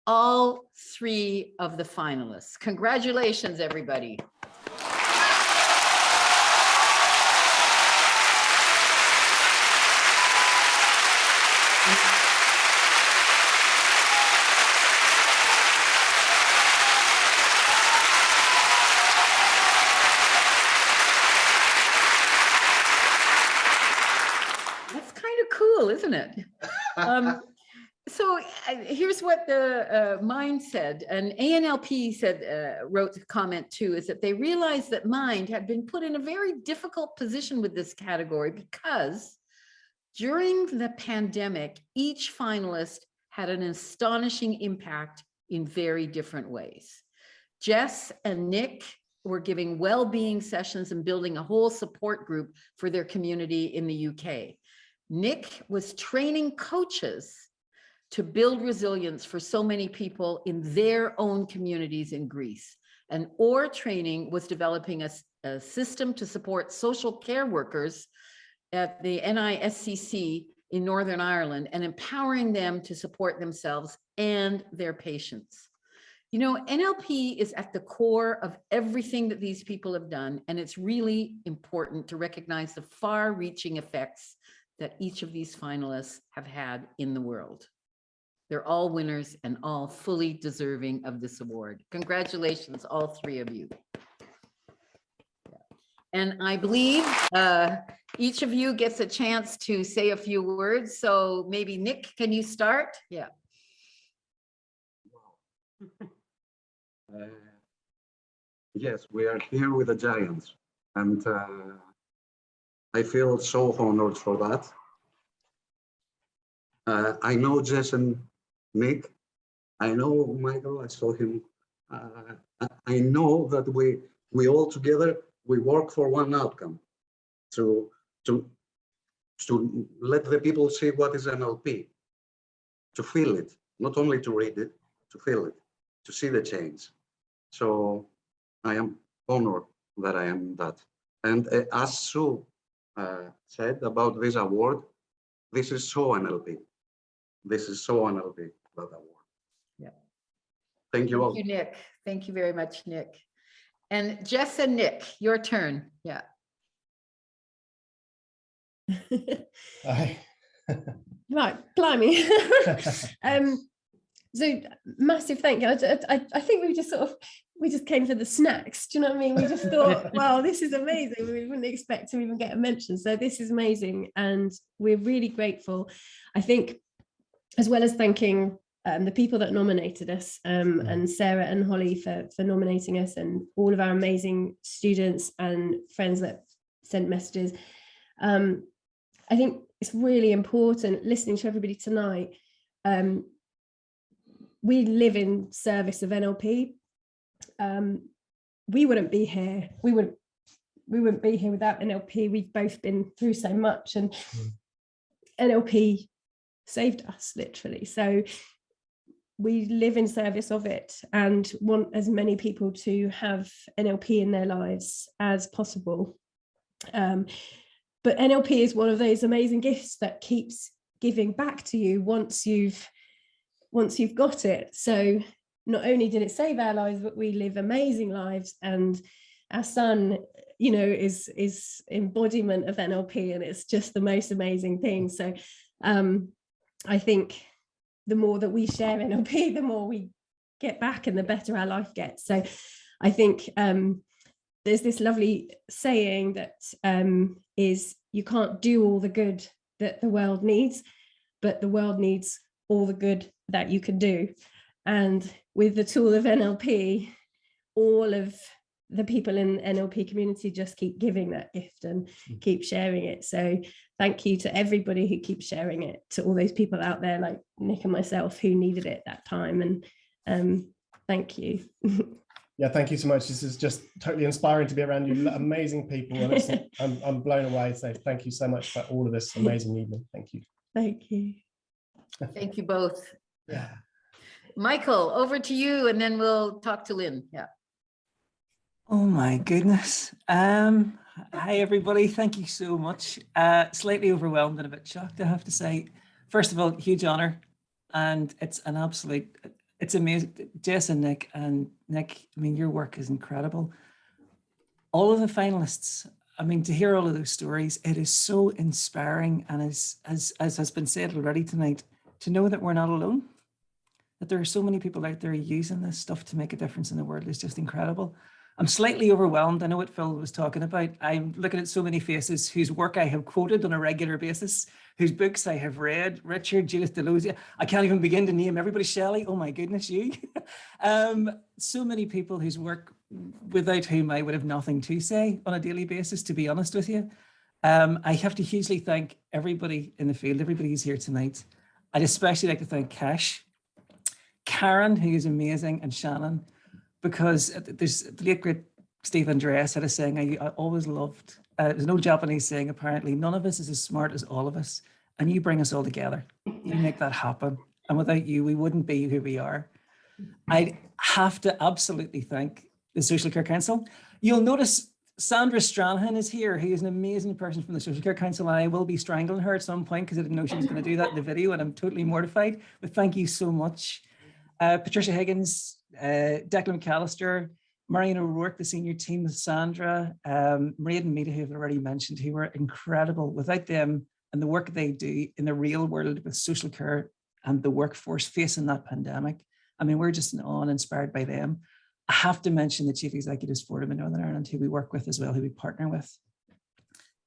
all 3 of the finalists. Congratulations, everybody. Cool, isn't it? So here's what the Mind said, and ANLP said, wrote a comment too, is that they realized that Mind had been put in a very difficult position with this category because during the pandemic, each finalist had an astonishing impact in very different ways. Jess and Nick were giving well-being sessions and building a whole support group for their community in the UK. Nick was training coaches to build resilience for so many people in their own communities in Greece. And OR training was developing a system to support social care workers at the NISCC in Northern Ireland and empowering them to support themselves and their patients. You know, NLP is at the core of everything that these people have done, and it's really important to recognize the far-reaching effects that each of these finalists have had in the world. They're all winners and all fully deserving of this award. Congratulations, all 3 of you. And I believe each of you gets a chance to say a few words. So maybe Nick, can you start? Yeah. Yes, we are here with the giants, and I feel so honored for that. I know Jess and Nick. I know Michael. I saw him. I know that we all together, we work for one outcome, to let the people see what is NLP, to feel it, not only to read it, to feel it, to see the change. So I am honored that I am that. And as Sue said about this award, this is so NLP. This is so NLP, that award. Yeah. Thank you all. Thank you, Nick. Thank you very much, Nick. And Jess and Nick, your turn. Yeah. Hi. Right, blimey. So massive thank you. I think we just came for the snacks. Do you know what I mean? We just thought, wow, this is amazing. We wouldn't expect to even get a mention. So this is amazing. And we're really grateful. I think, as well as thanking the people that nominated us, and Sarah and Holly for nominating us, and all of our amazing students and friends that sent messages. I think it's really important listening to everybody tonight. We live in service of NLP. We wouldn't be here. We wouldn't be here without NLP. We've both been through so much, and NLP saved us, literally. So we live in service of it and want as many people to have NLP in their lives as possible. But NLP is one of those amazing gifts that keeps giving back to you once you've got it. So not only did it save our lives, but we live amazing lives, and our son, you know, is embodiment of NLP, and it's just the most amazing thing. So I think the more that we share NLP, the more we get back and the better our life gets. So I think there's this lovely saying that is, you can't do all the good that the world needs, but the world needs all the good that you can do. And with the tool of NLP, all of the people in the NLP community just keep giving that gift and keep sharing it. So thank you to everybody who keeps sharing it, to all those people out there like Nick and myself who needed it that time. And thank you. Yeah, thank you so much. This is just totally inspiring to be around you, amazing people, and I'm blown away. So thank you so much for all of this amazing evening. Thank you. Thank you. Thank you both. Yeah. Michael, over to you, and then we'll talk to Lynn. Yeah. Oh my goodness. Hi everybody, thank you so much. Slightly overwhelmed and a bit shocked, I have to say. First of all, huge honor, and it's an absolute, it's amazing. Jess and Nick, I mean, your work is incredible. All of the finalists, I mean, to hear all of those stories, it is so inspiring, and as has been said already tonight, to know that we're not alone, that there are so many people out there using this stuff to make a difference in the world is just incredible. I'm slightly overwhelmed. I know what Phil was talking about. I'm looking at so many faces whose work I have quoted on a regular basis, whose books I have read. Richard, Judith Delozia. I can't even begin to name everybody. Shelley, oh my goodness, you. So many people whose work, without whom I would have nothing to say on a daily basis, to be honest with you. I have to hugely thank everybody in the field, everybody who's here tonight. I'd especially like to thank Cash, Karen, who is amazing, and Shannon, because there's the late great Steve Andreas had a saying I always loved. There's an old Japanese saying, apparently, none of us is as smart as all of us, and you bring us all together. You make that happen. And without you, we wouldn't be who we are. I have to absolutely thank the Social Care Council. You'll notice Sandra Stranahan is here, who is an amazing person from the Social Care Council. And I will be strangling her at some point because I didn't know she was going to do that in the video, and I'm totally mortified. But thank you so much. Patricia Higgins, Declan McAllister, Marion O'Rourke, the senior team with Sandra, Maria and Mita, who I've already mentioned, who were incredible. Without them and the work they do in the real world with social care and the workforce facing that pandemic, I mean, we're just in awe and inspired by them. I have to mention the Chief Executives Forum in Northern Ireland, who we work with as well, who we partner with.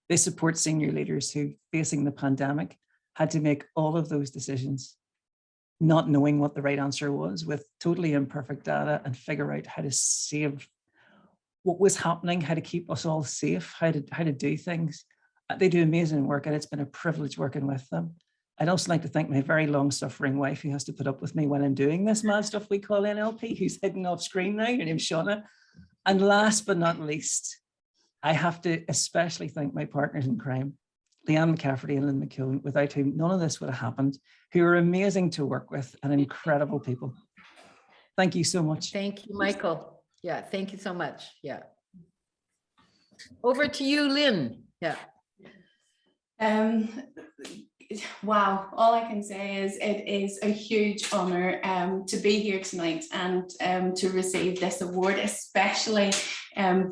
They support senior leaders who, facing the pandemic, had to make all of those decisions, not knowing what the right answer was, with totally imperfect data, and figure out how to save what was happening, how to keep us all safe, how to do things. They do amazing work, and it's been a privilege working with them. I'd also like to thank my very long-suffering wife, who has to put up with me when I'm doing this mad stuff we call NLP, who's hidden off screen now. Her name's Shauna. And last but not least, I have to especially thank my partners in crime, Leanne McCafferty and Lynn McKeown, without whom none of this would have happened, who are amazing to work with and incredible people. Thank you so much. Thank you, Michael. Yeah, thank you so much. Yeah. Over to you, Lynn. Yeah. wow, all I can say is it is a huge honour to be here tonight and to receive this award, especially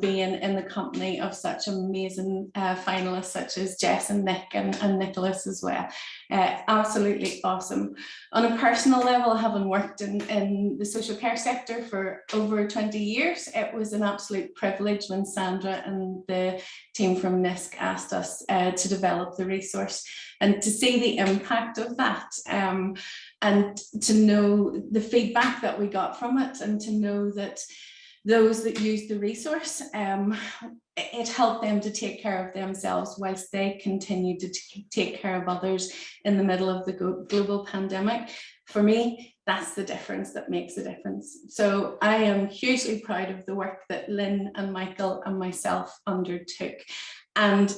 being in the company of such amazing finalists such as Jess and Nick and Nicholas as well. Absolutely awesome. On a personal level, having worked in the social care sector for over 20 years, it was an absolute privilege when Sandra and the team from NISC asked us to develop the resource, and to see the impact of that, and to know the feedback that we got from it, and to know that those that used the resource, it helped them to take care of themselves whilst they continued to take care of others in the middle of the global pandemic. For me, that's the difference that makes a difference. So I am hugely proud of the work that Lynn and Michael and myself undertook, and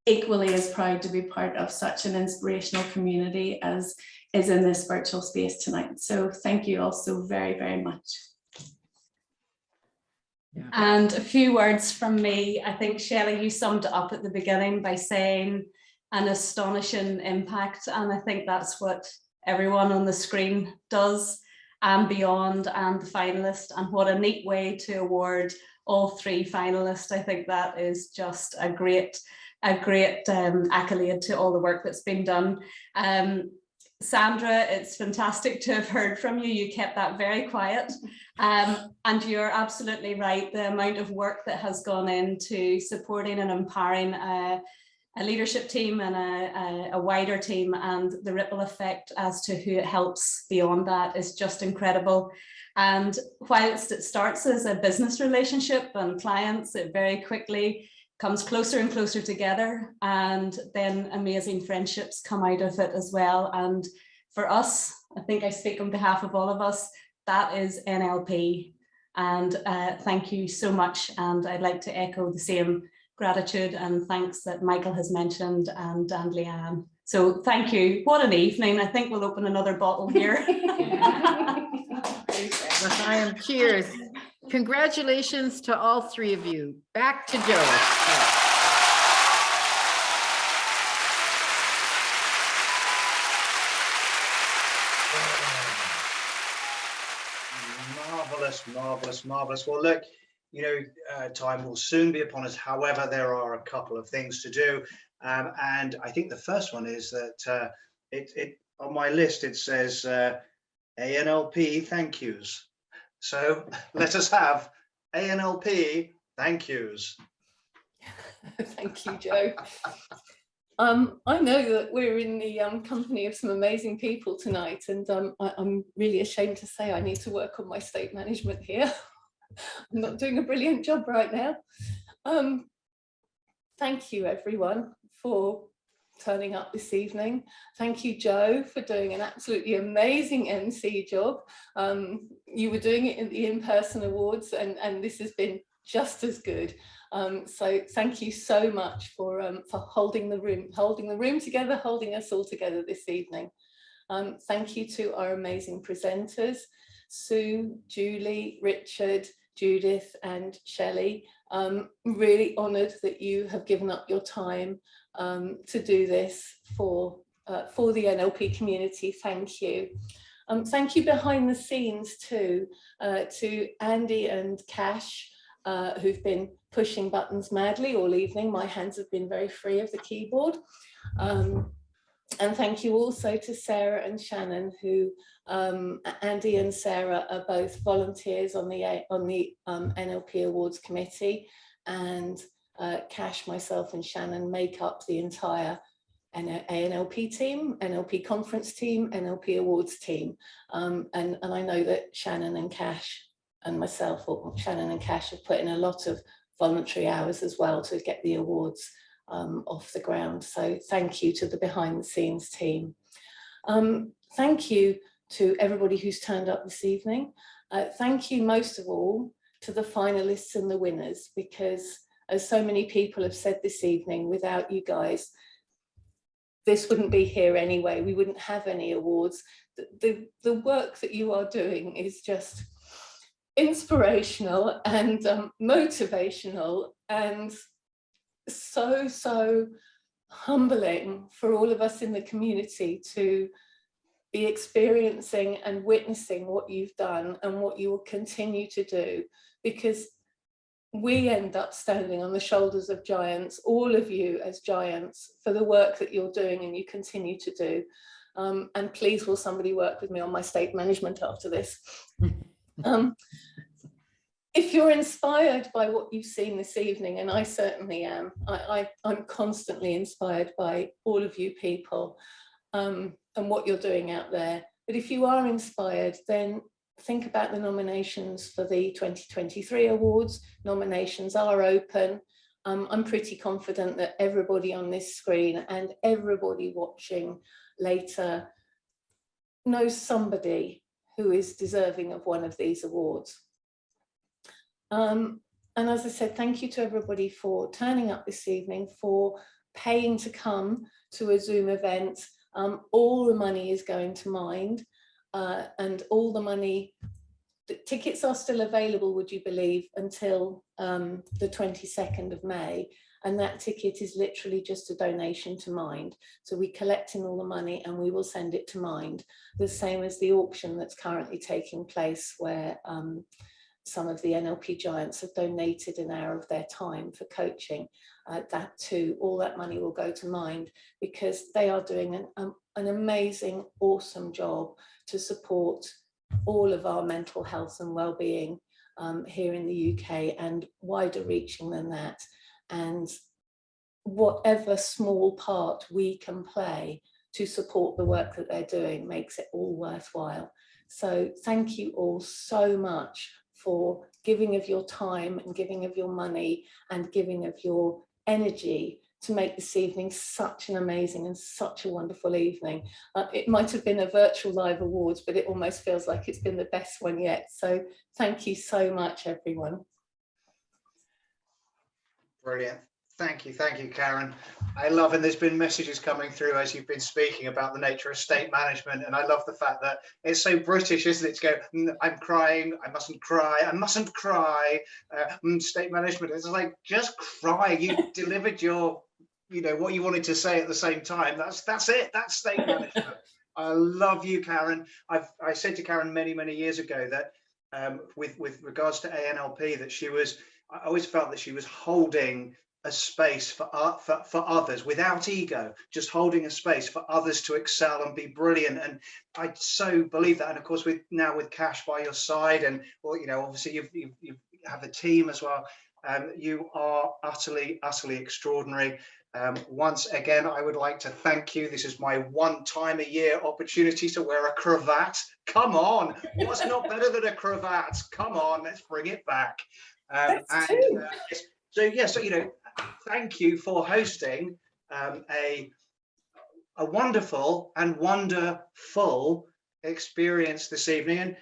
equally as proud to be part of such an inspirational community as is in this virtual space tonight. So thank you all so very, very much. And a few words from me. I think, Shelley, you summed it up at the beginning by saying an astonishing impact, and I think that's what everyone on the screen does and beyond, and the finalist, and what a neat way to award all 3 finalists. I think that is just a great accolade to all the work that's been done. Sandra, it's fantastic to have heard from you. You kept that very quiet, and you're absolutely right. The amount of work that has gone into supporting and empowering a leadership team and a wider team, and the ripple effect as to who it helps beyond that is just incredible. And whilst it starts as a business relationship and clients, it very quickly comes closer and closer together, and then amazing friendships come out of it as well. And for us, I think I speak on behalf of all of us, that is NLP. And thank you so much. And I'd like to echo the same gratitude and thanks that Michael has mentioned, and Leanne. So thank you. What an evening. I think we'll open another bottle here. Cheers. Congratulations to all 3 of you. Back to Joe. Marvelous. Well, look, time will soon be upon us. However, there are a couple of things to do, and I think the first one is that it on my list it says ANLP thank yous. So let us have ANLP thank yous. Thank you, Joe. I know that we're in the company of some amazing people tonight, and I'm really ashamed to say I need to work on my state management here. I'm not doing a brilliant job right now. Thank you, everyone, for turning up this evening. Thank you, Joe, for doing an absolutely amazing MC job. You were doing it in the in-person awards, and this has been just as good. So thank you so much for holding the room together, holding us all together this evening. Thank you to our amazing presenters, Sue, Julie, Richard, Judith and Shelley. Really honoured that you have given up your time to do this for the NLP community. Thank you. Thank you behind the scenes too, to Andy and Cash, who've been pushing buttons madly all evening. My hands have been very free of the keyboard. And thank you also to Sarah and Shannon, who Andy and Sarah are both volunteers on the NLP Awards committee, and Cash, myself and Shannon make up the entire ANLP team, NLP conference team, NLP Awards team. And I know that Shannon and Cash and myself, or Shannon and Cash, have put in a lot of voluntary hours as well to get the awards off the ground. So thank you to the behind the scenes team. Thank you to everybody who's turned up this evening. Thank you most of all to the finalists and the winners, because as so many people have said this evening, without you guys, this wouldn't be here anyway. We wouldn't have any awards. The work that you are doing is just inspirational and motivational, and so humbling for all of us in the community to be experiencing and witnessing what you've done and what you will continue to do, because we end up standing on the shoulders of giants, all of you as giants, for the work that you're doing and you continue to do. And please, will somebody work with me on my state management after this? If you're inspired by what you've seen this evening, and I certainly am, I'm constantly inspired by all of you people and what you're doing out there. But if you are inspired, then think about the nominations for the 2023 awards. Nominations are open. I'm pretty confident that everybody on this screen and everybody watching later knows somebody who is deserving of one of these awards. And as I said, thank you to everybody for turning up this evening, for paying to come to a Zoom event. All the money is going to Mind, and all the money, the tickets are still available, would you believe, until the 22nd of May. And that ticket is literally just a donation to Mind. So we collect in all the money and we will send it to Mind. The same as the auction that's currently taking place, where some of the NLP giants have donated an hour of their time for coaching. That too, all that money will go to Mind, because they are doing an amazing, awesome job to support all of our mental health and well-being here in the UK, and wider reaching than that. And whatever small part we can play to support the work that they're doing makes it all worthwhile. So thank you all so much for giving of your time and giving of your money and giving of your energy to make this evening such an amazing and such a wonderful evening. It might have been a virtual live awards, but it almost feels like it's been the best one yet. So thank you so much, everyone. Brilliant. Thank you, Karen. I love, and there's been messages coming through as you've been speaking about the nature of state management, and I love the fact that it's so British, isn't it, to go, I'm crying, I mustn't cry, state management. It's like, just cry. You delivered your, what you wanted to say at the same time. That's it. That's state management. I love you, Karen. I said to Karen many years ago that with regards to ANLP, that I always felt that she was holding a space for others without ego, just holding a space for others to excel and be brilliant. And I so believe that. And of course, now with Cash by your side, and obviously you have a team as well. You are utterly extraordinary. Once again, I would like to thank you. This is my one time a year opportunity to wear a cravat. Come on, what's not better than a cravat? Come on, let's bring it back. Thank you for hosting a wonderful and wonderful experience this evening. And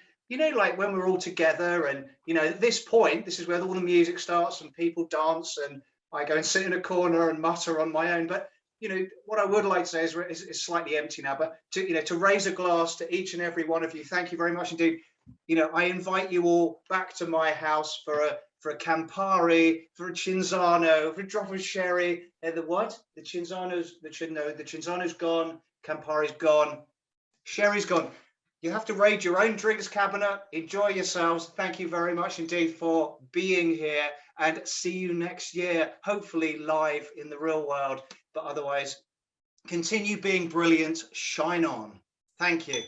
like when we're all together, and at this point, this is where all the music starts and people dance, and I go and sit in a corner and mutter on my own. But what I would like to say is slightly empty now. But to raise a glass to each and every one of you, thank you very much indeed. I invite you all back to my house for a Campari, for a Cinzano, for a drop of sherry. The what? The Cinzano's gone, Campari's gone, sherry's gone. You have to raid your own drinks cabinet. Enjoy yourselves. Thank you very much indeed for being here, and see you next year, hopefully live in the real world. But otherwise, continue being brilliant. Shine on. Thank you.